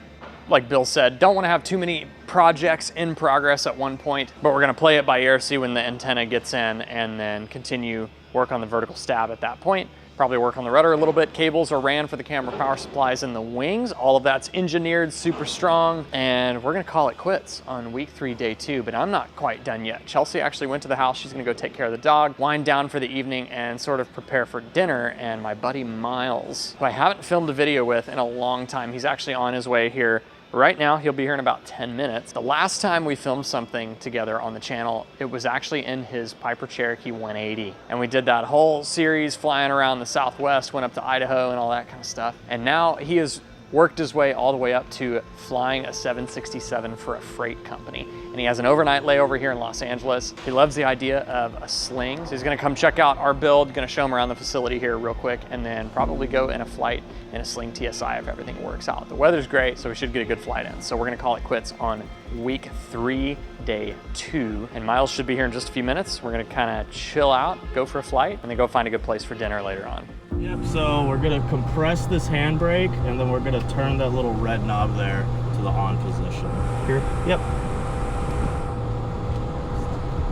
Like Bill said, don't wanna have too many projects in progress at one point, but we're gonna play it by ear, see when the antenna gets in, and then continue work on the vertical stab at that point. Probably work on the rudder a little bit. Cables are ran for the camera power supplies and the wings. All of that's engineered, super strong, and we're gonna call it quits on week 3, day 2, but I'm not quite done yet. Chelsea actually went to the house. She's gonna go take care of the dog, wind down for the evening, and sort of prepare for dinner. And my buddy Miles, who I haven't filmed a video with in a long time, he's actually on his way here right now. He'll be here in about 10 minutes. The last time we filmed something together on the channel, it was actually in his Piper Cherokee 180. And we did that whole series flying around the Southwest, went up to Idaho and all that kind of stuff. And now he has worked his way all the way up to flying a 767 for a freight company. And he has an overnight layover here in Los Angeles. He loves the idea of a sling. So he's gonna come check out our build, gonna show him around the facility here real quick, and then probably go in a flight in a Sling TSi if everything works out. The weather's great, so we should get a good flight in. So we're gonna call it quits on week 3, day 2. And Miles should be here in just a few minutes. We're gonna kinda chill out, go for a flight, and then go find a good place for dinner later on. Yep, so we're gonna compress this handbrake, and then we're gonna turn that little red knob there to the on position. Here? Yep.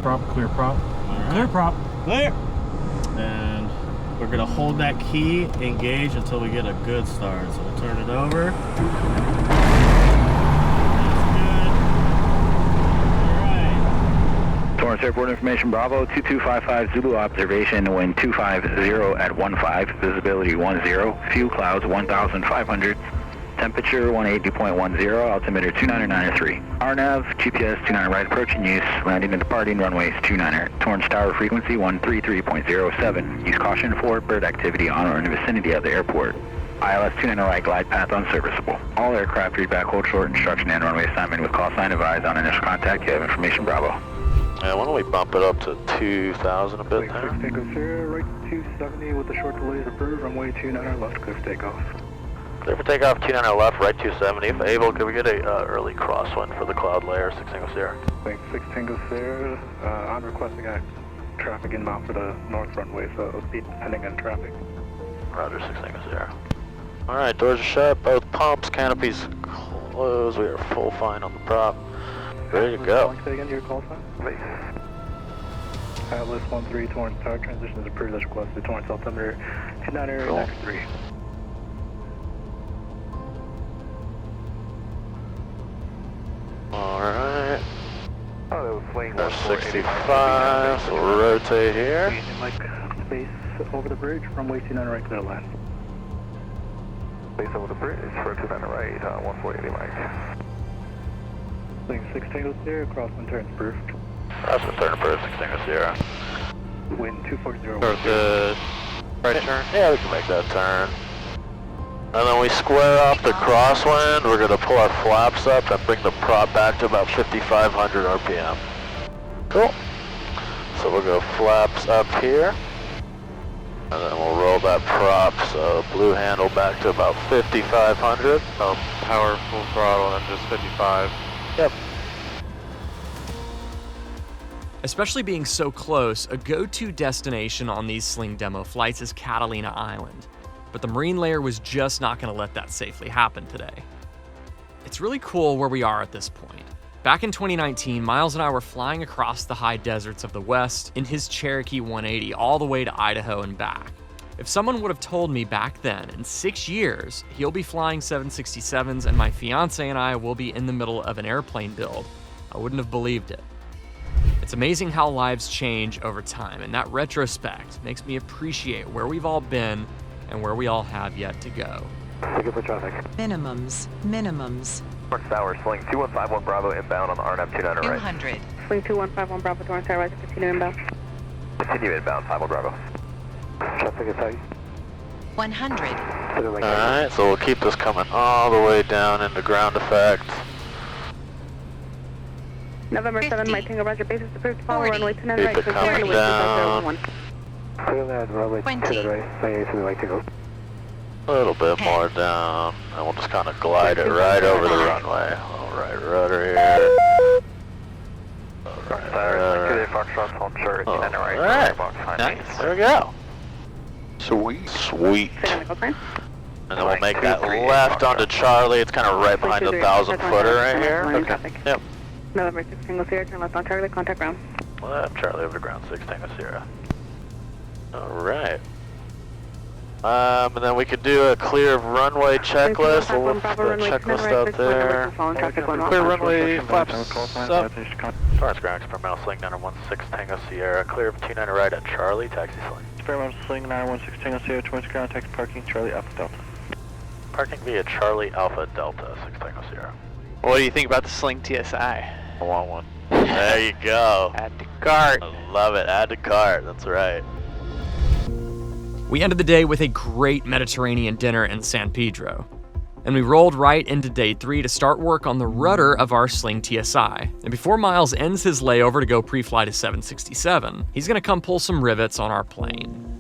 Prop, clear prop. All right. Clear prop. Clear. And we're gonna hold that key engaged until we get a good start. So we'll turn it over. That's good. All right. Torrance Airport information, Bravo 2255 Zulu observation, wind 250 at 15, visibility 10, fuel clouds 1,500, temperature 180.10, altimeter 299.3. RNAV, GPS 29 right approach in use, landing and departing runways 29. Torrance Tower frequency 133.07. Use caution for bird activity on or in the vicinity of the airport. ILS 29 right glide path unserviceable. All aircraft read back, hold short, instruction and runway assignment with call sign advised on initial contact. You have information, Bravo. Yeah, why don't we bump it up to 2,000 a bit there? Tango Sierra, right 270 with the short delays approved, runway 29 left, clear for takeoff. Clear for takeoff, 29 left, right 270. If able, could we get a early crosswind for the cloud layer, 6 Tango Sierra? Wing 6 Tango Sierra, on requesting traffic inbound for the north runway, so it'll be depending on traffic. Roger, 6 Tango Sierra. Alright, doors are shut, both pumps, canopies closed. We are full fine on the prop. Ready to go. Say again your call sign? Please. Atlas 13 Torrance Tower, transition is approved as requested. Torrance altimeter 29 Cool. next 3. Alright. Oh, that was Sling. There's 65, so we'll rotate here. Like base over the bridge, runway 29 right, clear land. Base over the bridge for 29 right, 140 Mike. Sling 6 Tango Sierra, crosswind turns approved. Crosswind turn approved, 6 Tango Sierra. Wind 240. Good. Right turn? Yeah, we can make that turn. And then we square off the crosswind. We're gonna pull our flaps up and bring the prop back to about 5,500 RPM. Cool. So we'll go flaps up here. And then we'll roll that prop, so blue handle back to about 5,500. Power full throttle and just 55. Yep. Especially being so close, a go-to destination on these Sling demo flights is Catalina Island. But the marine layer was just not gonna let that safely happen today. It's really cool where we are at this point. Back in 2019, Miles and I were flying across the high deserts of the West in his Cherokee 180 all the way to Idaho and back. If someone would have told me back then, in 6 years, he'll be flying 767s and my fiance and I will be in the middle of an airplane build, I wouldn't have believed it. It's It's amazing how lives change over time, and that retrospect makes me appreciate where we've all been and where we all have yet to go. Thank you for traffic. Minimums. Torrance Tower, Sling 2151 Bravo inbound on the RNAV 29 right. 200. Sling 2151 Bravo, Torrance Tower, continue inbound. Continue inbound, 51 Bravo. Traffic is high. 100. Alright, so we'll keep this coming all the way down into ground effect. November 7, Mike Tango, Roger, basis approved to follow 40. runway 29 Keep right, it so coming runway down. 2001. Clear that runway 20. 29 right, may to the right to go. A little bit more down, and we'll just kind of glide it right over the runway. Alright, rudder here. Alright, nice, there we go. Sweet. And then we'll make that left onto Charlie. It's kind of right behind the 1,000-footer right here. Okay. Yep. November 6 Tango Sierra, turn left on Charlie, contact ground. Left Charlie over to ground 6 Tango Sierra. Alright. And then we could do a clear runway checklist. We'll put a checklist out there. Clear runway flaps up. Torrance ground experimental Sling 916 Tango Sierra. Clear of 29 right at Charlie, taxi Sling. Experimental Sling 916 Tango Sierra, Torrance ground, taxi parking, Charlie Alpha Delta. Parking via Charlie Alpha Delta 6 Tango Sierra. What do you think about the Sling TSi? I want one. There you go. Add to cart. I love it. Add to cart. That's right. We ended the day with a great Mediterranean dinner in San Pedro. And we rolled right into day 3 to start work on the rudder of our Sling TSi. And before Miles ends his layover to go pre-fly to 767, he's gonna come pull some rivets on our plane.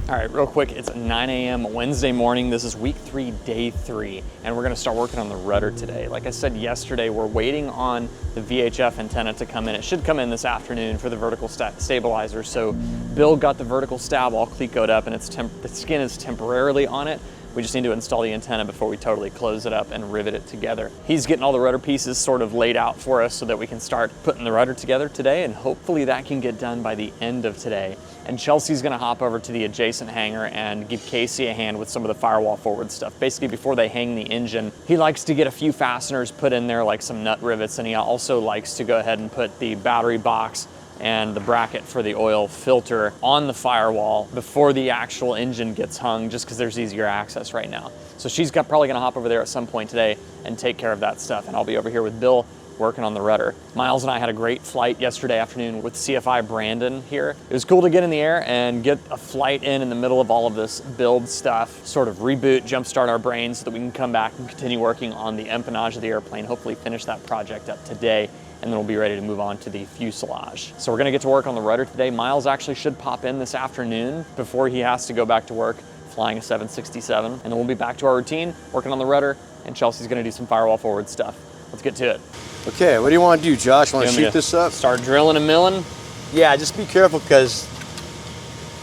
All right, real quick, it's 9 a.m. Wednesday morning. This is week 3, day 3, and we're gonna start working on the rudder today. Like I said yesterday, we're waiting on the VHF antenna to come in. It should come in this afternoon for the vertical stabilizer. So Bill got the vertical stab all clecoed up, and the skin is temporarily on it. We just need to install the antenna before we totally close it up and rivet it together. He's getting all the rudder pieces sort of laid out for us so that we can start putting the rudder together today, and hopefully that can get done by the end of today. And Chelsea's gonna hop over to the adjacent hangar and give Casey a hand with some of the Firewall forward stuff. Basically, before they hang the engine, he likes to get a few fasteners put in there, like some nut rivets, and he also likes to go ahead and put the battery box and the bracket for the oil filter on the Firewall before the actual engine gets hung, just because there's easier access right now. So she's probably gonna hop over there at some point today and take care of that stuff, and I'll be over here with Bill working on the rudder. Miles and I had a great flight yesterday afternoon with CFI Brandon here. It was cool to get in the air and get a flight in the middle of all of this build stuff, sort of reboot, jumpstart our brains so that we can come back and continue working on the empennage of the airplane, hopefully finish that project up today, and then we'll be ready to move on to the fuselage. So we're gonna get to work on the rudder today. Miles actually should pop in this afternoon before he has to go back to work flying a 767, and then we'll be back to our routine, working on the rudder, and Chelsea's gonna do some Firewall forward stuff. Let's get to it. Okay, what do you want to do, Josh? Want to shoot this up? Start drilling and milling? Yeah, just be careful because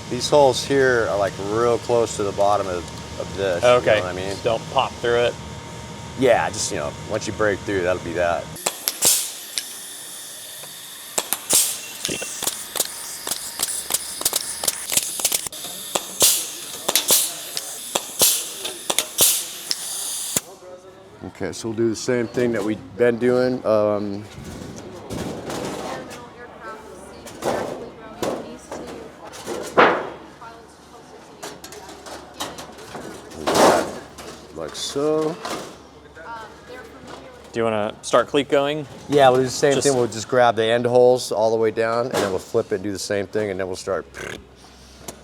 these holes here are like real close to the bottom of this. Okay, you know what I mean? Don't pop through it. Yeah, just, you know, once you break through, that'll be that. Okay, so we'll do the same thing that we've been doing. Like so. Do you want to start cleat going? Yeah, we'll do the same thing. We'll just grab the end holes all the way down, and then we'll flip it and do the same thing, and then we'll start.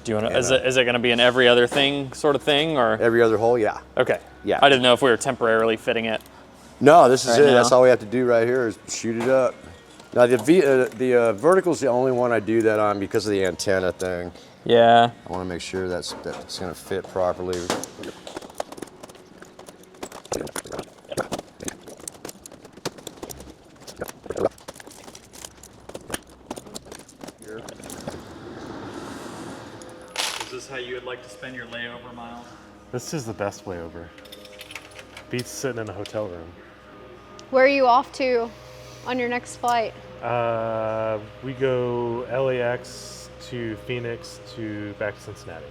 Do you want to? Is it going to be an every other thing sort of thing, or every other hole? Yeah. Okay. Yeah. I didn't know if we were temporarily fitting it. No, this is right it. now. That's all we have to do right here is shoot it up. Now the vertical is the only one I do that on because of the antenna thing. Yeah. I want to make sure that's going to fit properly. Is this how you would like to spend your layover, Miles? This is the best way over. Beats sitting in a hotel room. Where are you off to on your next flight? We go LAX to Phoenix to back to Cincinnati,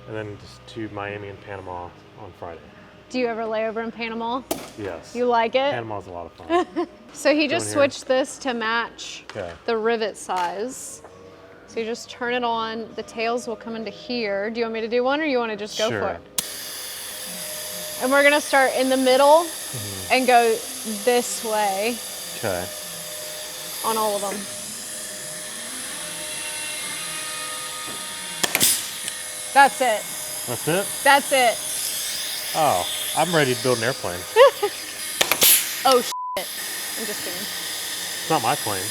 and then just to Miami and Panama on Friday. Do you ever lay over in Panama? Yes. You like it? Panama's a lot of fun. So he just Doing here. switched this to match Okay. the rivet size. So you just turn it on, the tails will come into here. Do you want me to do one or you want to just go for it? And we're gonna start in the middle and go this way Okay. on all of them. That's it. That's it? That's it. Oh, I'm ready to build an airplane. Oh shit. I'm just kidding. It's not my plane.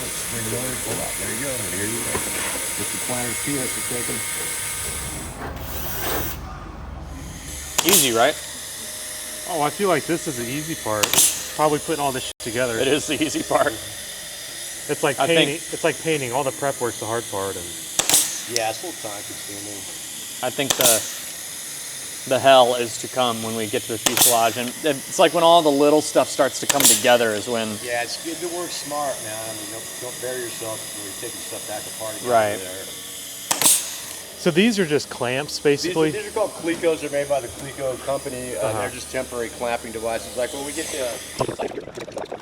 Spring loaded, pull out. There you go. And here you go. With the planner's key, that's for taking. Easy, right? Oh, I feel like this is the easy part. Probably putting all this shit together. It is the easy part. It's like I painting. think- It's like painting. All the prep work's the hard part. And Yeah, it's a little time consuming. I think the hell is to come when we get to the fuselage, and it's like when all the little stuff starts to come together is when. Yeah, it's good to work smart, man. I mean, don't bury yourself when you're taking stuff back apart again. Right. There. so these are just clamps, basically. These are called Clecos. They're made by the Cleco company. They're just temporary clamping devices. Like when we get to...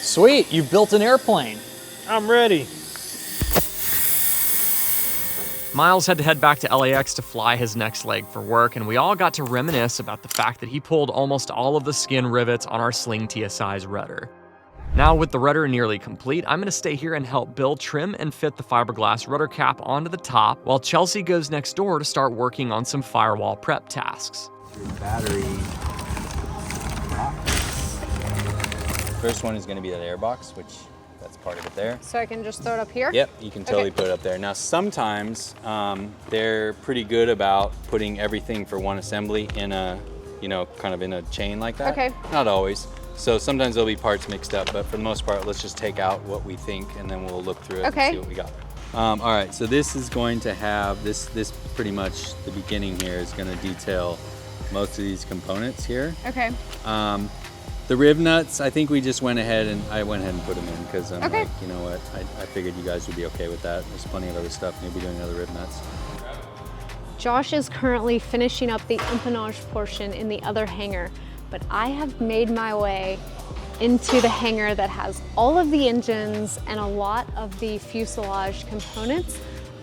Sweet, you built an airplane. I'm ready. Miles had to head back to LAX to fly his next leg for work, and we all got to reminisce about the fact that he pulled almost all of the skin rivets on our Sling TSi's rudder. Now with the rudder nearly complete, I'm gonna stay here and help Bill trim and fit the fiberglass rudder cap onto the top, while Chelsea goes next door to start working on some Firewall prep tasks. Battery. First one is going to be that airbox, which that's part of it there. So I can just throw it up here? Yep, you can totally put it up there. Now sometimes they're pretty good about putting everything for one assembly in a, kind of in a chain like that. Okay. Not always. So sometimes there'll be parts mixed up, but for the most part, let's just take out what we think and then we'll look through it and see what we got. All right, so this is going to have, this pretty much, the beginning here is going to detail most of these components here. Okay. The riv nuts, I think we just went ahead and put them in because I'm like, you know what, I figured you guys would be okay with that. There's plenty of other stuff, maybe doing other riv nuts. Josh is currently finishing up the empennage portion in the other hangar, but I have made my way into the hangar that has all of the engines and a lot of the fuselage components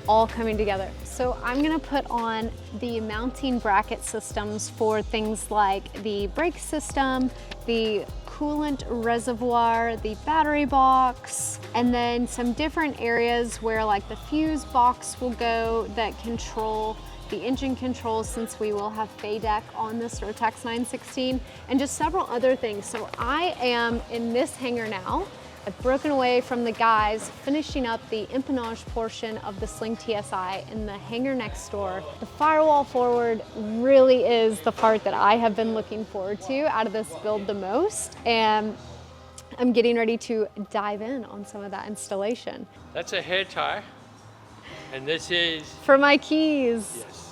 all coming together. So I'm gonna put on the mounting bracket systems for things like the brake system, the coolant reservoir, the battery box, and then some different areas where like the fuse box will go that control the engine controls, since we will have FADEC on this Rotax 916, and just several other things. So I am in this hangar now. I've broken away from the guys finishing up the empennage portion of the Sling TSi in the hangar next door. The Firewall forward really is the part that I have been looking forward to out of this build the most, and I'm getting ready to dive in on some of that installation. That's a hair tie, and this is... For my keys. Yes.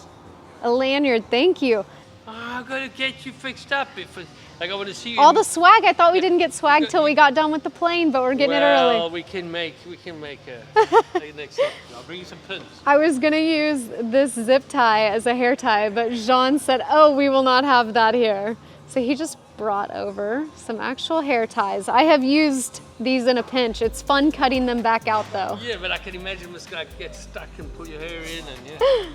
A lanyard, thank you. Oh, I'm gonna get you fixed up I want to see you. All the swag, I thought we didn't get swag till we got done with the plane, but we're getting it early. Well, we can make a next time. I'll bring you some pins. I was gonna use this zip tie as a hair tie, but Jean said, oh, we will not have that here. So he just brought over some actual hair ties. I have used these in a pinch. It's fun cutting them back out though. Yeah, but I can imagine it's gonna get stuck and put your hair in and yeah.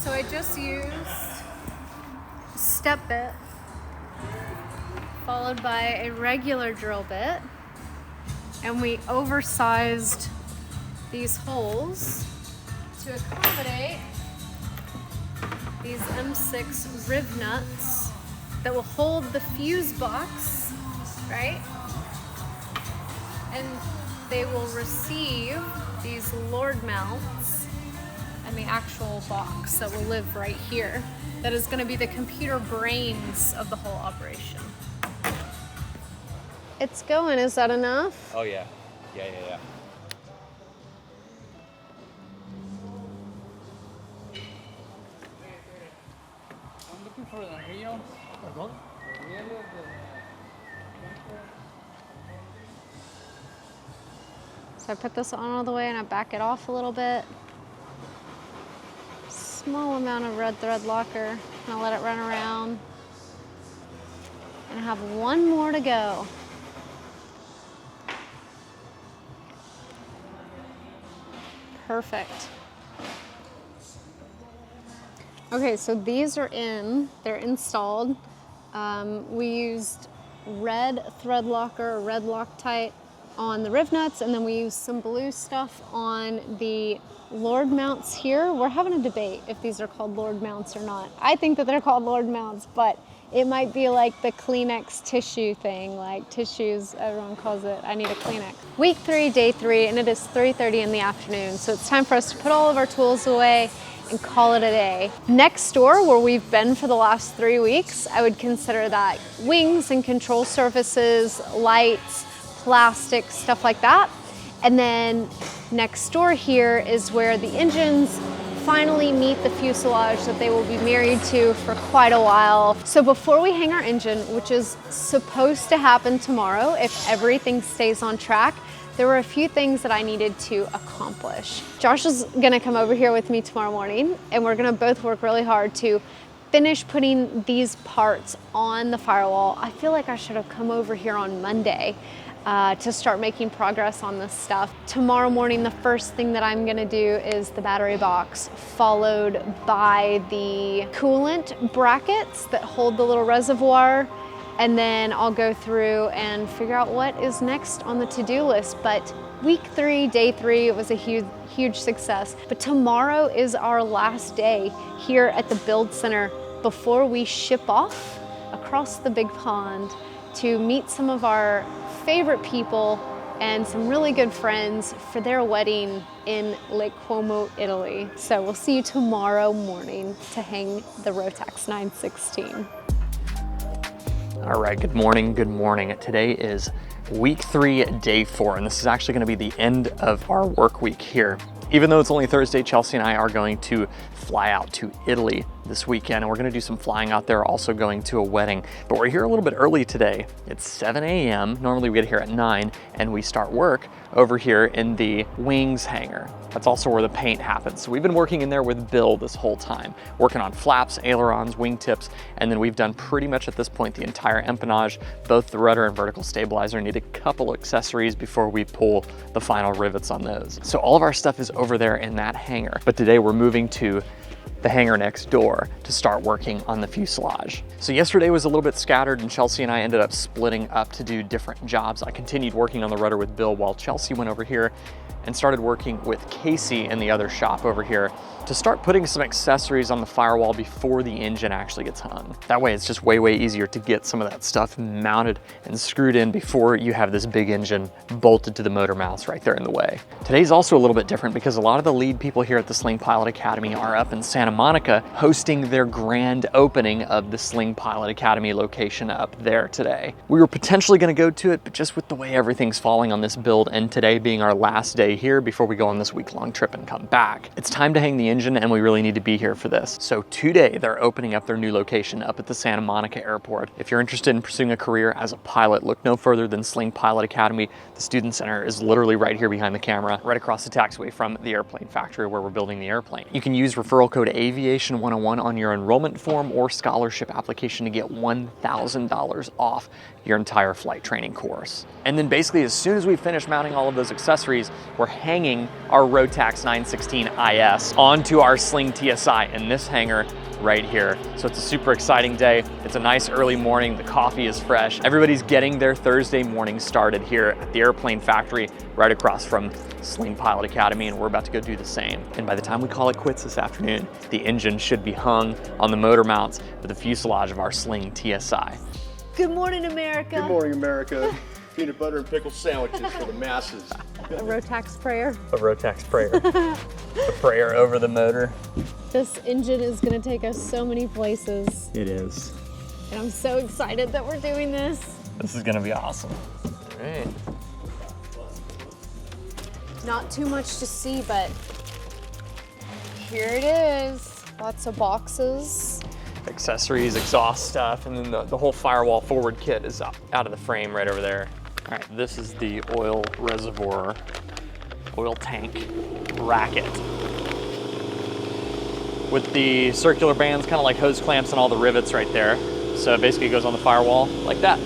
So I just used a step bit followed by a regular drill bit, and we oversized these holes to accommodate these M6 riv nuts that will hold the fuse box, right? and they will receive these Lord mounts and the actual box that will live right here. That is going to be the computer brains of the whole operation. It's going, is that enough? Oh yeah. Yeah. I'm looking for the real. Pardon? So I put this on all the way and I back it off a little bit. Small amount of red thread locker, and I'll let it run around. And I have one more to go. Perfect. Okay, so these are in, they're installed. We used red thread locker, or red Loctite on the riv nuts, and then we used some blue stuff on the Lord mounts here. We're having a debate if these are called Lord mounts or not. I think that they're called Lord mounts, but it might be like the Kleenex tissue thing, like tissues, everyone calls it, I need a Kleenex. Week 3, day 3, and it is 3:30 in the afternoon, so it's time for us to put all of our tools away and call it a day. Next door, where we've been for the last 3 weeks, I would consider that wings and control surfaces, lights, plastic, stuff like that. And then next door here is where the engines finally meet the fuselage that they will be married to for quite a while. So before we hang our engine, which is supposed to happen tomorrow if everything stays on track, there were a few things that I needed to accomplish. Josh is gonna come over here with me tomorrow morning, and we're gonna both work really hard to finish putting these parts on the Firewall. I feel like I should have come over here on Monday to start making progress on this stuff. Tomorrow morning, the first thing that I'm gonna do is the battery box, followed by the coolant brackets that hold the little reservoir, and then I'll go through and figure out what is next on the to-do list. But week 3, day 3, it was a huge success. But tomorrow is our last day here at the Build Center before we ship off across the big pond to meet some of our favorite people and some really good friends for their wedding in Lake Como, Italy. So we'll see you tomorrow morning to hang the Rotax 916. All right, good morning, good morning. Today is week 3, day 4, and this is actually gonna be the end of our work week here. Even though it's only Thursday, Chelsea and I are going to fly out to Italy this weekend, and we're gonna do some flying out there, also going to a wedding. But we're here a little bit early today. It's 7 a.m. Normally we get here at 9, and we start work over here in the wings hangar. That's also where the paint happens. So we've been working in there with Bill this whole time, working on flaps, ailerons, wingtips, and then we've done pretty much at this point the entire empennage. Both the rudder and vertical stabilizer need a couple accessories before we pull the final rivets on those. So all of our stuff is over there in that hangar. But today we're moving to the hangar next door to start working on the fuselage. So yesterday was a little bit scattered, and Chelsea and I ended up splitting up to do different jobs. I continued working on the rudder with Bill while Chelsea went over here and started working with Casey in the other shop over here to start putting some accessories on the Firewall before the engine actually gets hung. That way it's just way easier to get some of that stuff mounted and screwed in before you have this big engine bolted to the motor mounts right there in the way. Today's also a little bit different because a lot of the lead people here at the Sling Pilot Academy are up in Santa Monica hosting their grand opening of the Sling Pilot Academy location up there today. We were potentially gonna go to it, but just with the way everything's falling on this build and today being our last day here before we go on this week-long trip and come back, it's time to hang the engine, and we really need to be here for this. So today they're opening up their new location up at the Santa Monica Airport. If you're interested in pursuing a career as a pilot, look no further than Sling Pilot Academy. The Student Center is literally right here behind the camera, right across the taxiway from the airplane factory where we're building the airplane. You can use referral code Aviation 101 on your enrollment form or scholarship application to get $1,000 off your entire flight training course. And then basically as soon as we finish mounting all of those accessories, we're hanging our Rotax 916 IS onto our Sling TSi in this hangar right here. So it's a super exciting day. It's a nice early morning. The coffee is fresh. Everybody's getting their Thursday morning started here at the airplane factory right across from Sling Pilot Academy, and we're about to go do the same. And by the time we call it quits this afternoon, the engine should be hung on the motor mounts with the fuselage of our Sling TSi. Good morning, America. Good morning, America. peanut butter and pickle sandwiches for the masses. A Rotax prayer. A Rotax prayer. A prayer over the motor. This engine is gonna take us so many places. It is. And I'm so excited that we're doing this. This is gonna be awesome. All right. Not too much to see, but here it is. Lots of boxes. Accessories, exhaust stuff, and then the whole Firewall forward kit is out of the frame right over there. All right, this is the oil reservoir, oil tank bracket. With the circular bands, kind of like hose clamps and all the rivets right there. So it basically goes on the Firewall like that.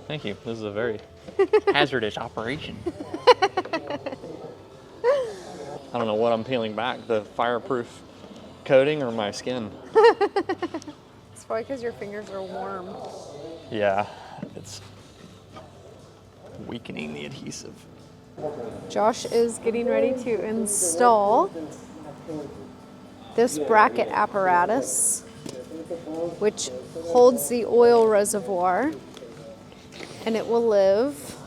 Thank you. This is a very hazardous operation. I don't know what I'm peeling back, the fireproof coating or my skin. It's probably because your fingers are warm. Yeah, it's weakening the adhesive. Josh is getting ready to install this bracket apparatus, which holds the oil reservoir, and it will live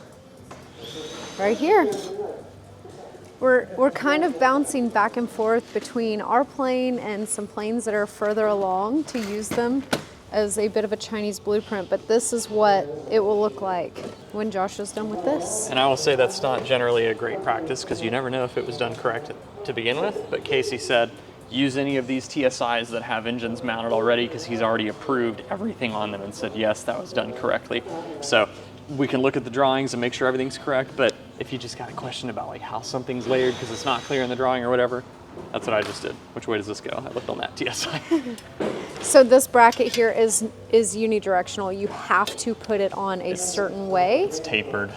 right here. We're kind of bouncing back and forth between our plane and some planes that are further along to use them as a bit of a Chinese blueprint, but this is what it will look like when Josh is done with this. And I will say that's not generally a great practice because you never know if it was done correct to begin with, but Casey said use any of these TSIs that have engines mounted already because he's already approved everything on them and said, yes, that was done correctly. So we can look at the drawings and make sure everything's correct, but if you just got a question about like how something's layered because it's not clear in the drawing or whatever, that's what I just did. Which way does this go? I looked on that TSI. So this bracket here is unidirectional. You have to put it on a certain way. It's tapered.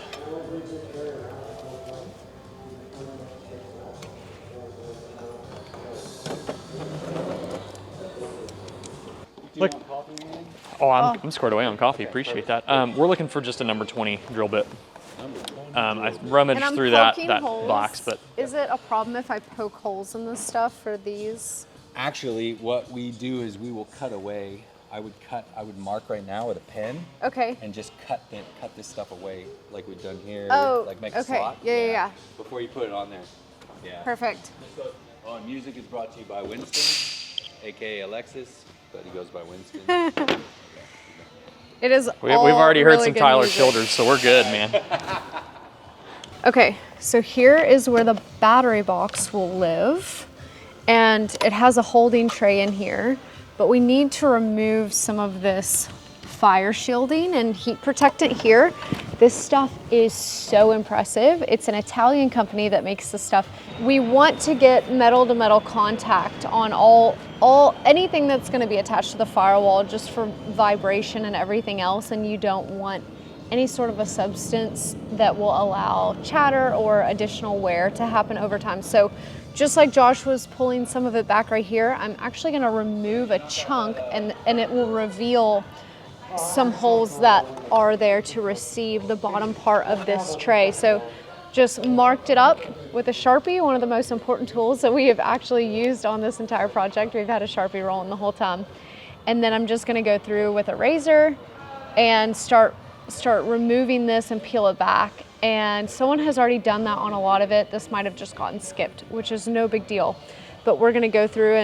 Look. Oh, I'm squared away on coffee. Appreciate that. We're looking for just a number 20 drill bit. I rummaged through that box, but is it a problem if I poke holes in this stuff for these? Actually, what we do is we will cut away. I would mark right now with a pen. Okay. And just cut this stuff away like we've done here. Oh, like make a okay. slot. Yeah. Before you put it on there. Yeah. Perfect. Oh, and music is brought to you by Winston, aka Alexis, but he goes by Winston. It is. We've already heard really some good Tyler music. Childers, so we're good, man. Okay, so here is where the battery box will live, and it has a holding tray in here, but we need to remove some of this fire shielding and heat protectant here. This stuff is so impressive. It's an Italian company that makes this stuff. We want to get metal to metal contact on anything that's going to be attached to the firewall just for vibration and everything else, and you don't want any sort of a substance that will allow chatter or additional wear to happen over time. So just like Josh was pulling some of it back right here, I'm actually going to remove a chunk and it will reveal some holes that are there to receive the bottom part of this tray. So just marked it up with a Sharpie, one of the most important tools that we have actually used on this entire project. We've had a Sharpie rolling the whole time. And then I'm just going to go through with a razor and start removing this and peel it back. And someone has already done that on a lot of it. This might have just gotten skipped, which is no big deal. But we're gonna go through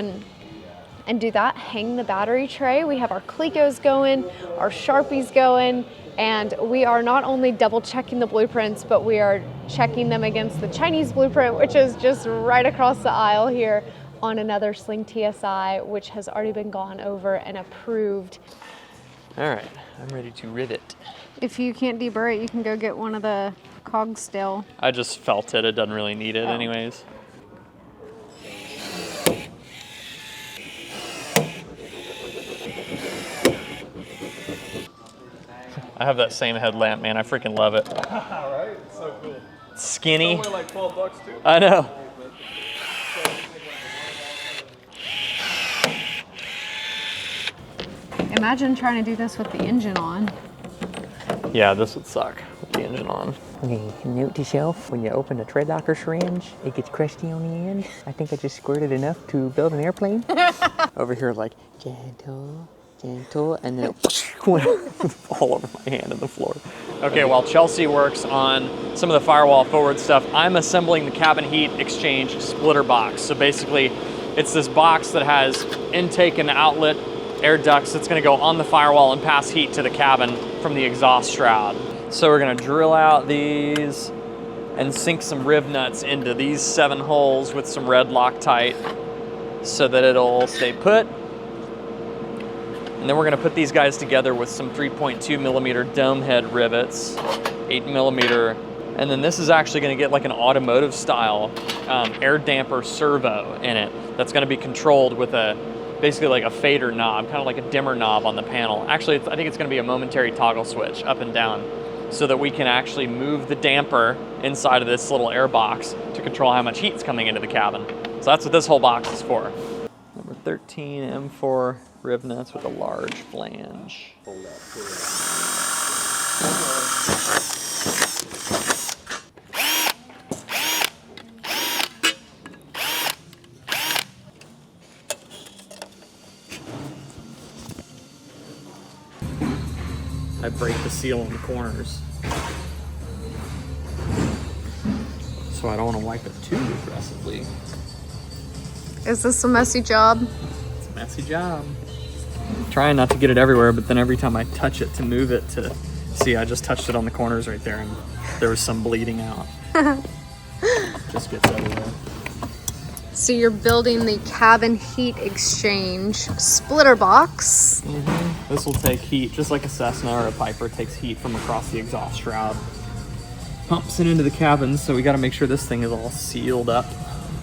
and do that, hang the battery tray. We have our Clecos going, our Sharpies going, and we are not only double checking the blueprints, but we are checking them against the Chinese blueprint, which is just right across the aisle here on another Sling TSi, which has already been gone over and approved. All right, I'm ready to rivet. If you can't deburr it, you can go get one of the cogs still. I just felt it. It doesn't really need it anyways. I have that same headlamp, man. I freaking love it. Right? It's so cool. Skinny. It's only like $12 too. I know. Imagine trying to do this with the engine on. Yeah, this would suck with the engine on. Okay, note to self, when you open the tread locker syringe, it gets crusty on the end. I think I just squirted enough to build an airplane. Over here, like, gentle, gentle, and then it went all over my hand on the floor. Okay, while Chelsea works on some of the Firewall forward stuff, I'm assembling the cabin heat exchange splitter box. So basically, it's this box that has intake and outlet air ducts that's gonna go on the Firewall and pass heat to the cabin from the exhaust shroud. So we're gonna drill out these and sink some rib nuts into these 7 holes with some red Loctite so that it'll stay put. And then we're gonna put these guys together with some 3.2 millimeter dome head rivets, 8 millimeter. And then this is actually gonna get like an automotive style air damper servo in it that's gonna be controlled with basically like a fader knob, kind of like a dimmer knob on the panel. Actually, I think it's gonna be a momentary toggle switch up and down so that we can actually move the damper inside of this little air box to control how much heat's coming into the cabin. So that's what this whole box is for. Number 13 M4 rib nuts with a large flange. I break the seal on the corners, so I don't want to wipe it too aggressively. Is this a messy job? It's a messy job. Trying not to get it everywhere, but then every time I touch it to move it to, see, I just touched it on the corners right there and there was some bleeding out. Just gets everywhere. So you're building the cabin heat exchange splitter box. Mm-hmm. This will take heat, just like a Cessna or a Piper takes heat from across the exhaust shroud. Pumps it into the cabin, so we got to make sure this thing is all sealed up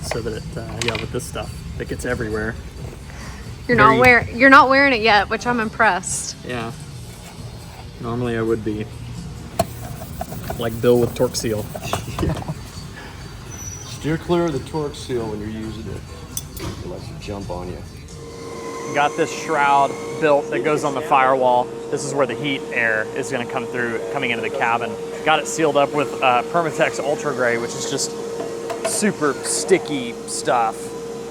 so that it, yeah, with this stuff, it gets everywhere. You're not wearing it yet, which I'm impressed. Yeah. Normally I would be. Like Bill with torque seal. Yeah. Steer clear of the torque seal when you're using it. It lets it jump on you. Got this shroud built that goes on the Firewall. This is where the heat air is going to come through, coming into the cabin. Got it sealed up with Permatex Ultra Gray, which is just super sticky stuff.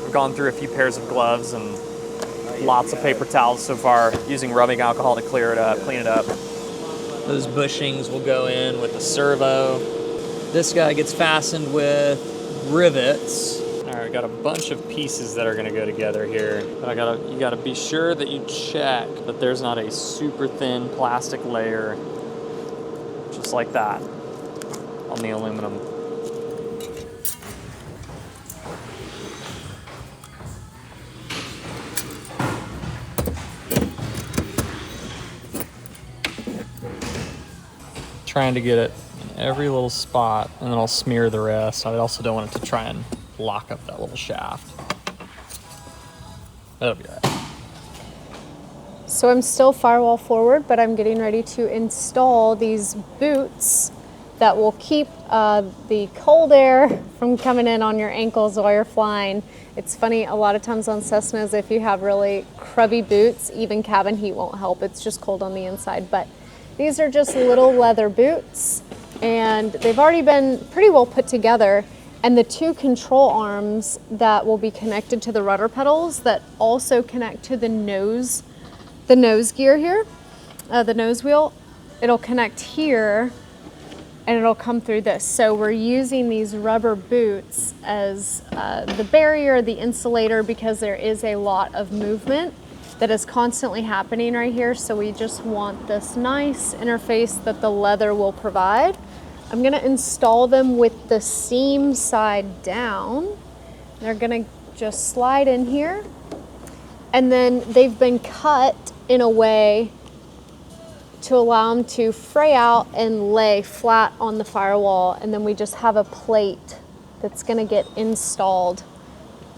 We've gone through a few pairs of gloves and lots of paper towels so far, using rubbing alcohol to clear it up, clean it up. Those bushings will go in with the servo. This guy gets fastened with rivets. All right, got a bunch of pieces that are gonna go together here, but you gotta be sure that you check that there's not a super thin plastic layer, just like that, on the aluminum. Trying to get it in every little spot, and then I'll smear the rest. I also don't want it to try and lock up that little shaft. That'll be all right. So I'm still Firewall forward, but I'm getting ready to install these boots that will keep the cold air from coming in on your ankles while you're flying. It's funny, a lot of times on Cessnas, if you have really crubby boots, even cabin heat won't help. It's just cold on the inside. But these are just little leather boots, and they've already been pretty well put together. And the 2 control arms that will be connected to the rudder pedals that also connect to the nose gear here, the nose wheel, it'll connect here and it'll come through this. So we're using these rubber boots as the barrier, the insulator, because there is a lot of movement that is constantly happening right here. So we just want this nice interface that the leather will provide. I'm gonna install them with the seam side down. They're gonna just slide in here. And then they've been cut in a way to allow them to fray out and lay flat on the Firewall. And then we just have a plate that's gonna get installed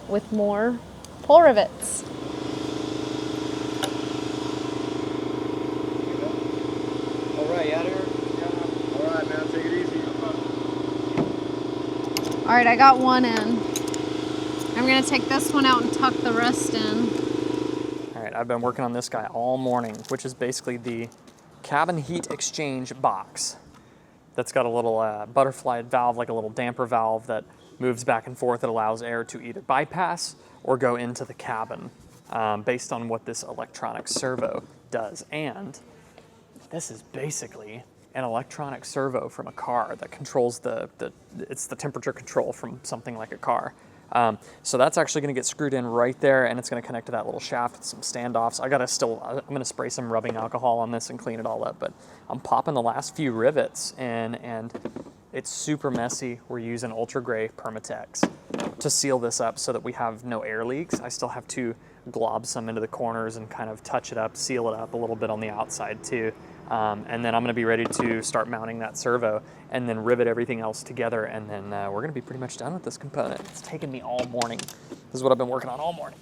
with more pull rivets. All right, out of here? Yeah. All right, man, take it easy. All right, I got one in. I'm gonna take this one out and tuck the rest in. All right, I've been working on this guy all morning, which is basically the cabin heat exchange box. That's got a little butterfly valve, like a little damper valve that moves back and forth. It allows air to either bypass or go into the cabin based on what this electronic servo does. And this is basically an electronic servo from a car that controls it's the temperature control from something like a car. So that's actually going to get screwed in right there, and it's going to connect to that little shaft with some standoffs. I'm going to spray some rubbing alcohol on this and clean it all up, but I'm popping the last few rivets in, and it's super messy. We're using ultra gray Permatex to seal this up so that we have no air leaks. I still have to glob some into the corners and kind of touch it up, seal it up a little bit on the outside too. And then I'm going to be ready to start mounting that servo and then rivet everything else together, and then we're going to be pretty much done with this component. It's taken me all morning. This is what I've been working on all morning.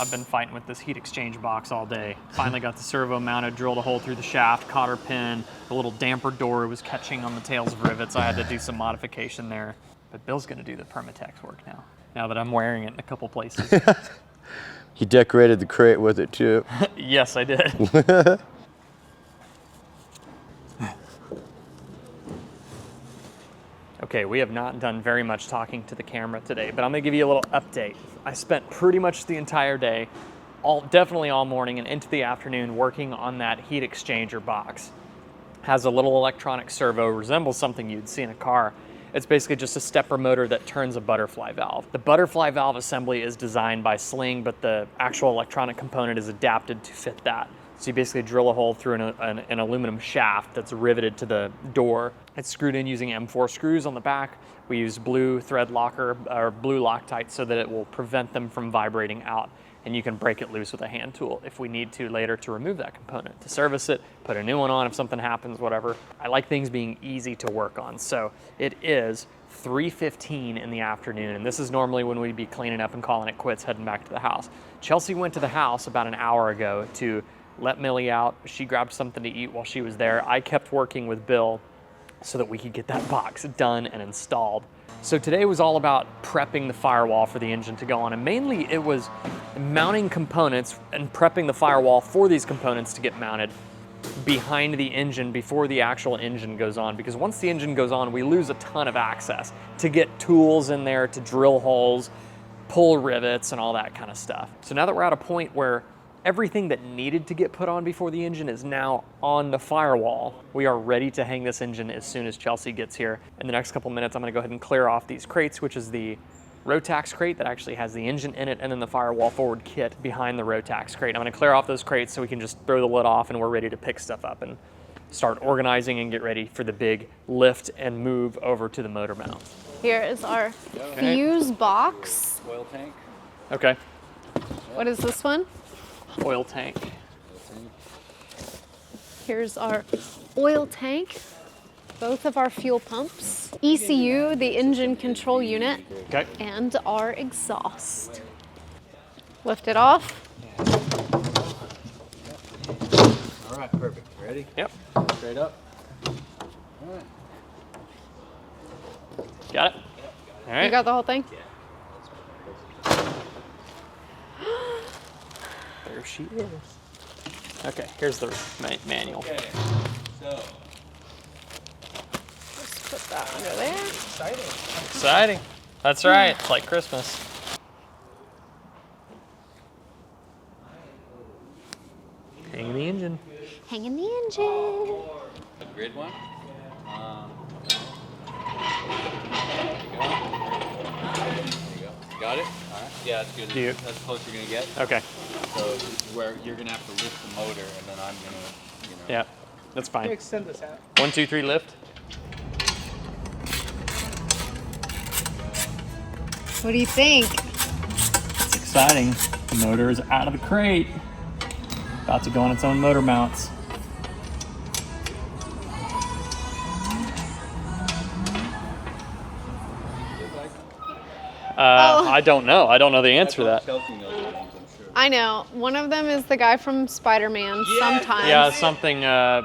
I've been fighting with this heat exchange box all day. Finally got the servo mounted, drilled a hole through the shaft, cotter pin, the little damper door was catching on the tails of rivets. I had to do some modification there. But Bill's gonna do the Permatex work now that I'm wearing it in a couple places. You decorated the crate with it too. Yes, I did. Okay, we have not done very much talking to the camera today, but I'm gonna give you a little update. I spent pretty much the entire day, definitely all morning and into the afternoon, working on that heat exchanger box. Has a little electronic servo, resembles something you'd see in a car. It's basically just a stepper motor that turns a butterfly valve. The butterfly valve assembly is designed by Sling, but the actual electronic component is adapted to fit that. So you basically drill a hole through an aluminum shaft that's riveted to the door. It's screwed in using M4 screws on the back. We use blue thread locker or blue Loctite so that it will prevent them from vibrating out. And you can break it loose with a hand tool if we need to later to remove that component, to service it, put a new one on if something happens, whatever. I like things being easy to work on. So it is 3:15 in the afternoon, and this is normally when we'd be cleaning up and calling it quits, heading back to the house. Chelsea went to the house about an hour ago to let Millie out. She grabbed something to eat while she was there. I kept working with Bill so that we could get that box done and installed. So today was all about prepping the firewall for the engine to go on, and mainly it was mounting components and prepping the firewall for these components to get mounted behind the engine before the actual engine goes on, because once the engine goes on, we lose a ton of access to get tools in there, to drill holes, pull rivets, and all that kind of stuff. So now that we're at a point where everything that needed to get put on before the engine is now on the firewall, we are ready to hang this engine as soon as Chelsea gets here. In the next couple minutes, I'm gonna go ahead and clear off these crates, which is the Rotax crate that actually has the engine in it, and then the firewall forward kit behind the Rotax crate. I'm gonna clear off those crates so we can just throw the lid off and we're ready to pick stuff up and start organizing and get ready for the big lift and move over to the motor mount. Here is our fuse box. Oil tank. Okay. What is this one? Oil tank. Here's our oil tank, both of our fuel pumps, ECU, the engine control unit, okay, and our exhaust. Lift it off. All right, perfect. Ready? Yep. Straight up. All right. Got it? All right. You got the whole thing? There she is. Okay, here's the manual. Okay, so. Just put that under there. Exciting. That's right, it's like Christmas. Hanging the engine. Hanging the engine. A grid one. There you go. Got it? All right. Yeah, that's good. That's as close you're gonna get. Okay. So this is where you're gonna have to lift the motor, and then I'm gonna, Yeah, that's fine. Extend this out. 1, 2, 3, lift. What do you think? It's exciting. The motor is out of the crate. About to go on its own motor mounts. I don't know. I don't know the answer to that. Chelsea knows what it means, I'm sure. I know. One of them is the guy from Spider-Man. Sometimes. Yeah, something.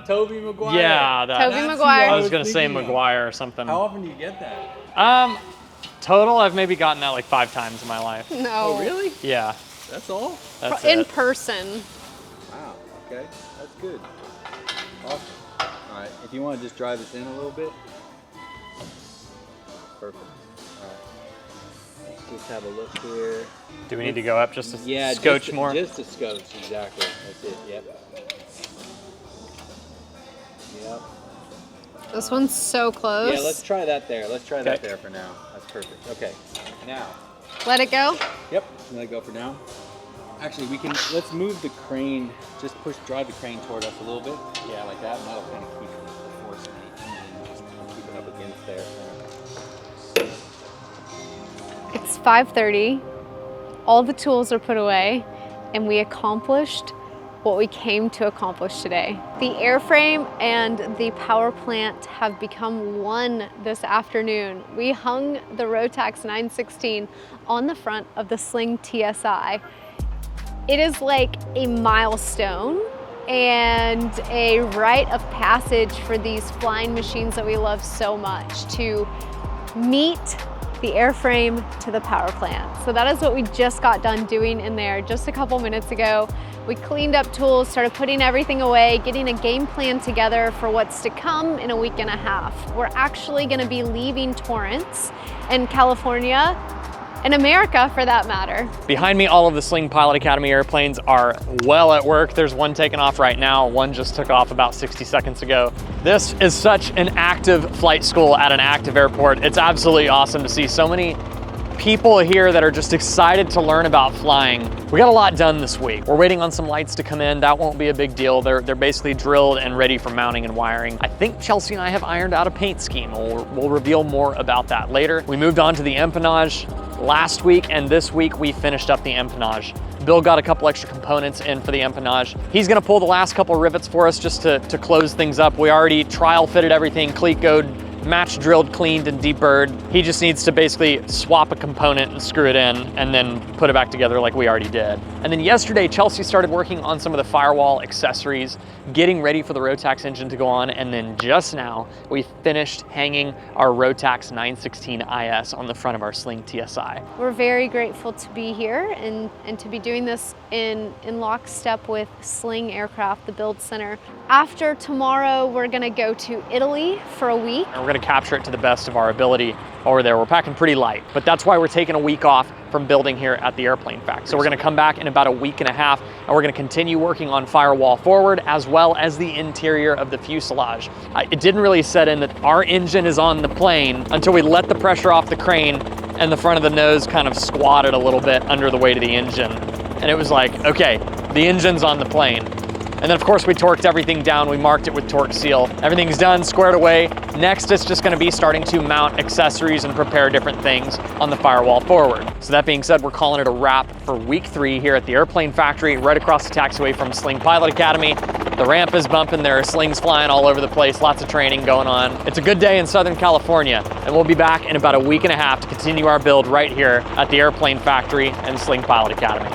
Tobey Maguire. Yeah, that. Tobey Maguire. I was gonna say Maguire or something. How often do you get that? Total, I've maybe gotten that like 5 times in my life. No. Oh, really? Yeah. That's all? That's In it. person. Wow, okay, that's good. Awesome. All right, if you want to just drive us in a little bit. Perfect. All right. Let's just have a look here. Do we need to go up just to Yeah, scotch just, more? Just to scotch, exactly. That's it, yep. Yep. This one's so close. Yeah, let's try that there. Let's try that there for now. That's perfect. Okay, now. Let it go? Yep, let it go for now. Actually, let's move the crane, just drive the crane toward us a little bit. Yeah, like that, and that'll kind of keep the force in the engine, just keep it up against there. It's 5:30. All the tools are put away, and we accomplished what we came to accomplish today. The airframe and the power plant have become one this afternoon. We hung the Rotax 916 on the front of the Sling TSi. It is like a milestone and a rite of passage for these flying machines that we love so much, to meet the airframe to the power plant. So that is what we just got done doing in there just a couple minutes ago. We cleaned up tools, started putting everything away, getting a game plan together for what's to come in a week and a half. We're actually gonna be leaving Torrance in California, in America for that matter. Behind me, all of the Sling Pilot Academy airplanes are well at work. There's one taking off right now. One just took off about 60 seconds ago. This is such an active flight school at an active airport. It's absolutely awesome to see so many people here that are just excited to learn about flying. We got a lot done this week. We're waiting on some lights to come in. That won't be a big deal. They're basically drilled and ready for mounting and wiring. I think Chelsea and I have ironed out a paint scheme. We'll reveal more about that later. We moved on to the empennage last week, and this week we finished up the empennage. Bill got a couple extra components in for the empennage. He's gonna pull the last couple rivets for us just to close things up. We already trial fitted everything, cleat-goed, match drilled, cleaned, and deburred. He just needs to basically swap a component and screw it in and then put it back together like we already did. And then yesterday, Chelsea started working on some of the Firewall accessories, getting ready for the Rotax engine to go on, and then just now, we finished hanging our Rotax 916 IS on the front of our Sling TSi. We're very grateful to be here and to be doing this in lockstep with Sling Aircraft, the build center. After tomorrow, we're gonna go to Italy for a week. And we're gonna capture it to the best of our ability over there. We're packing pretty light, but that's why we're taking a week off from building here at the airplane factory. So we're gonna come back in about a week and a half, and we're gonna continue working on Firewall forward, as well as the interior of the fuselage. It didn't really set in that our engine is on the plane until we let the pressure off the crane and the front of the nose kind of squatted a little bit under the weight of the engine. And it was like, okay, the engine's on the plane. And then of course we torqued everything down, we marked it with torque seal. Everything's done, squared away. Next it's just gonna be starting to mount accessories and prepare different things on the Firewall forward. So that being said, we're calling it a wrap for week 3 here at the airplane factory, right across the taxiway from Sling Pilot Academy. The ramp is bumping, there are slings flying all over the place, lots of training going on. It's a good day in Southern California, and we'll be back in about a week and a half to continue our build right here at the airplane factory and Sling Pilot Academy.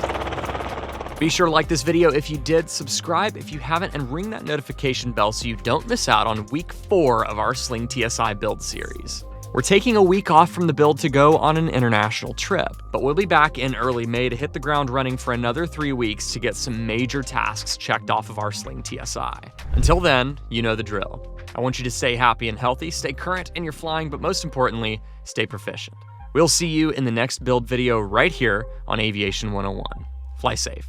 Be sure to like this video if you did, subscribe if you haven't, and ring that notification bell so you don't miss out on week 4 of our Sling TSi build series. We're taking a week off from the build to go on an international trip, but we'll be back in early May to hit the ground running for another 3 weeks to get some major tasks checked off of our Sling TSi. Until then, you know the drill. I want you to stay happy and healthy, stay current in your flying, but most importantly, stay proficient. We'll see you in the next build video right here on Aviation 101. Fly safe.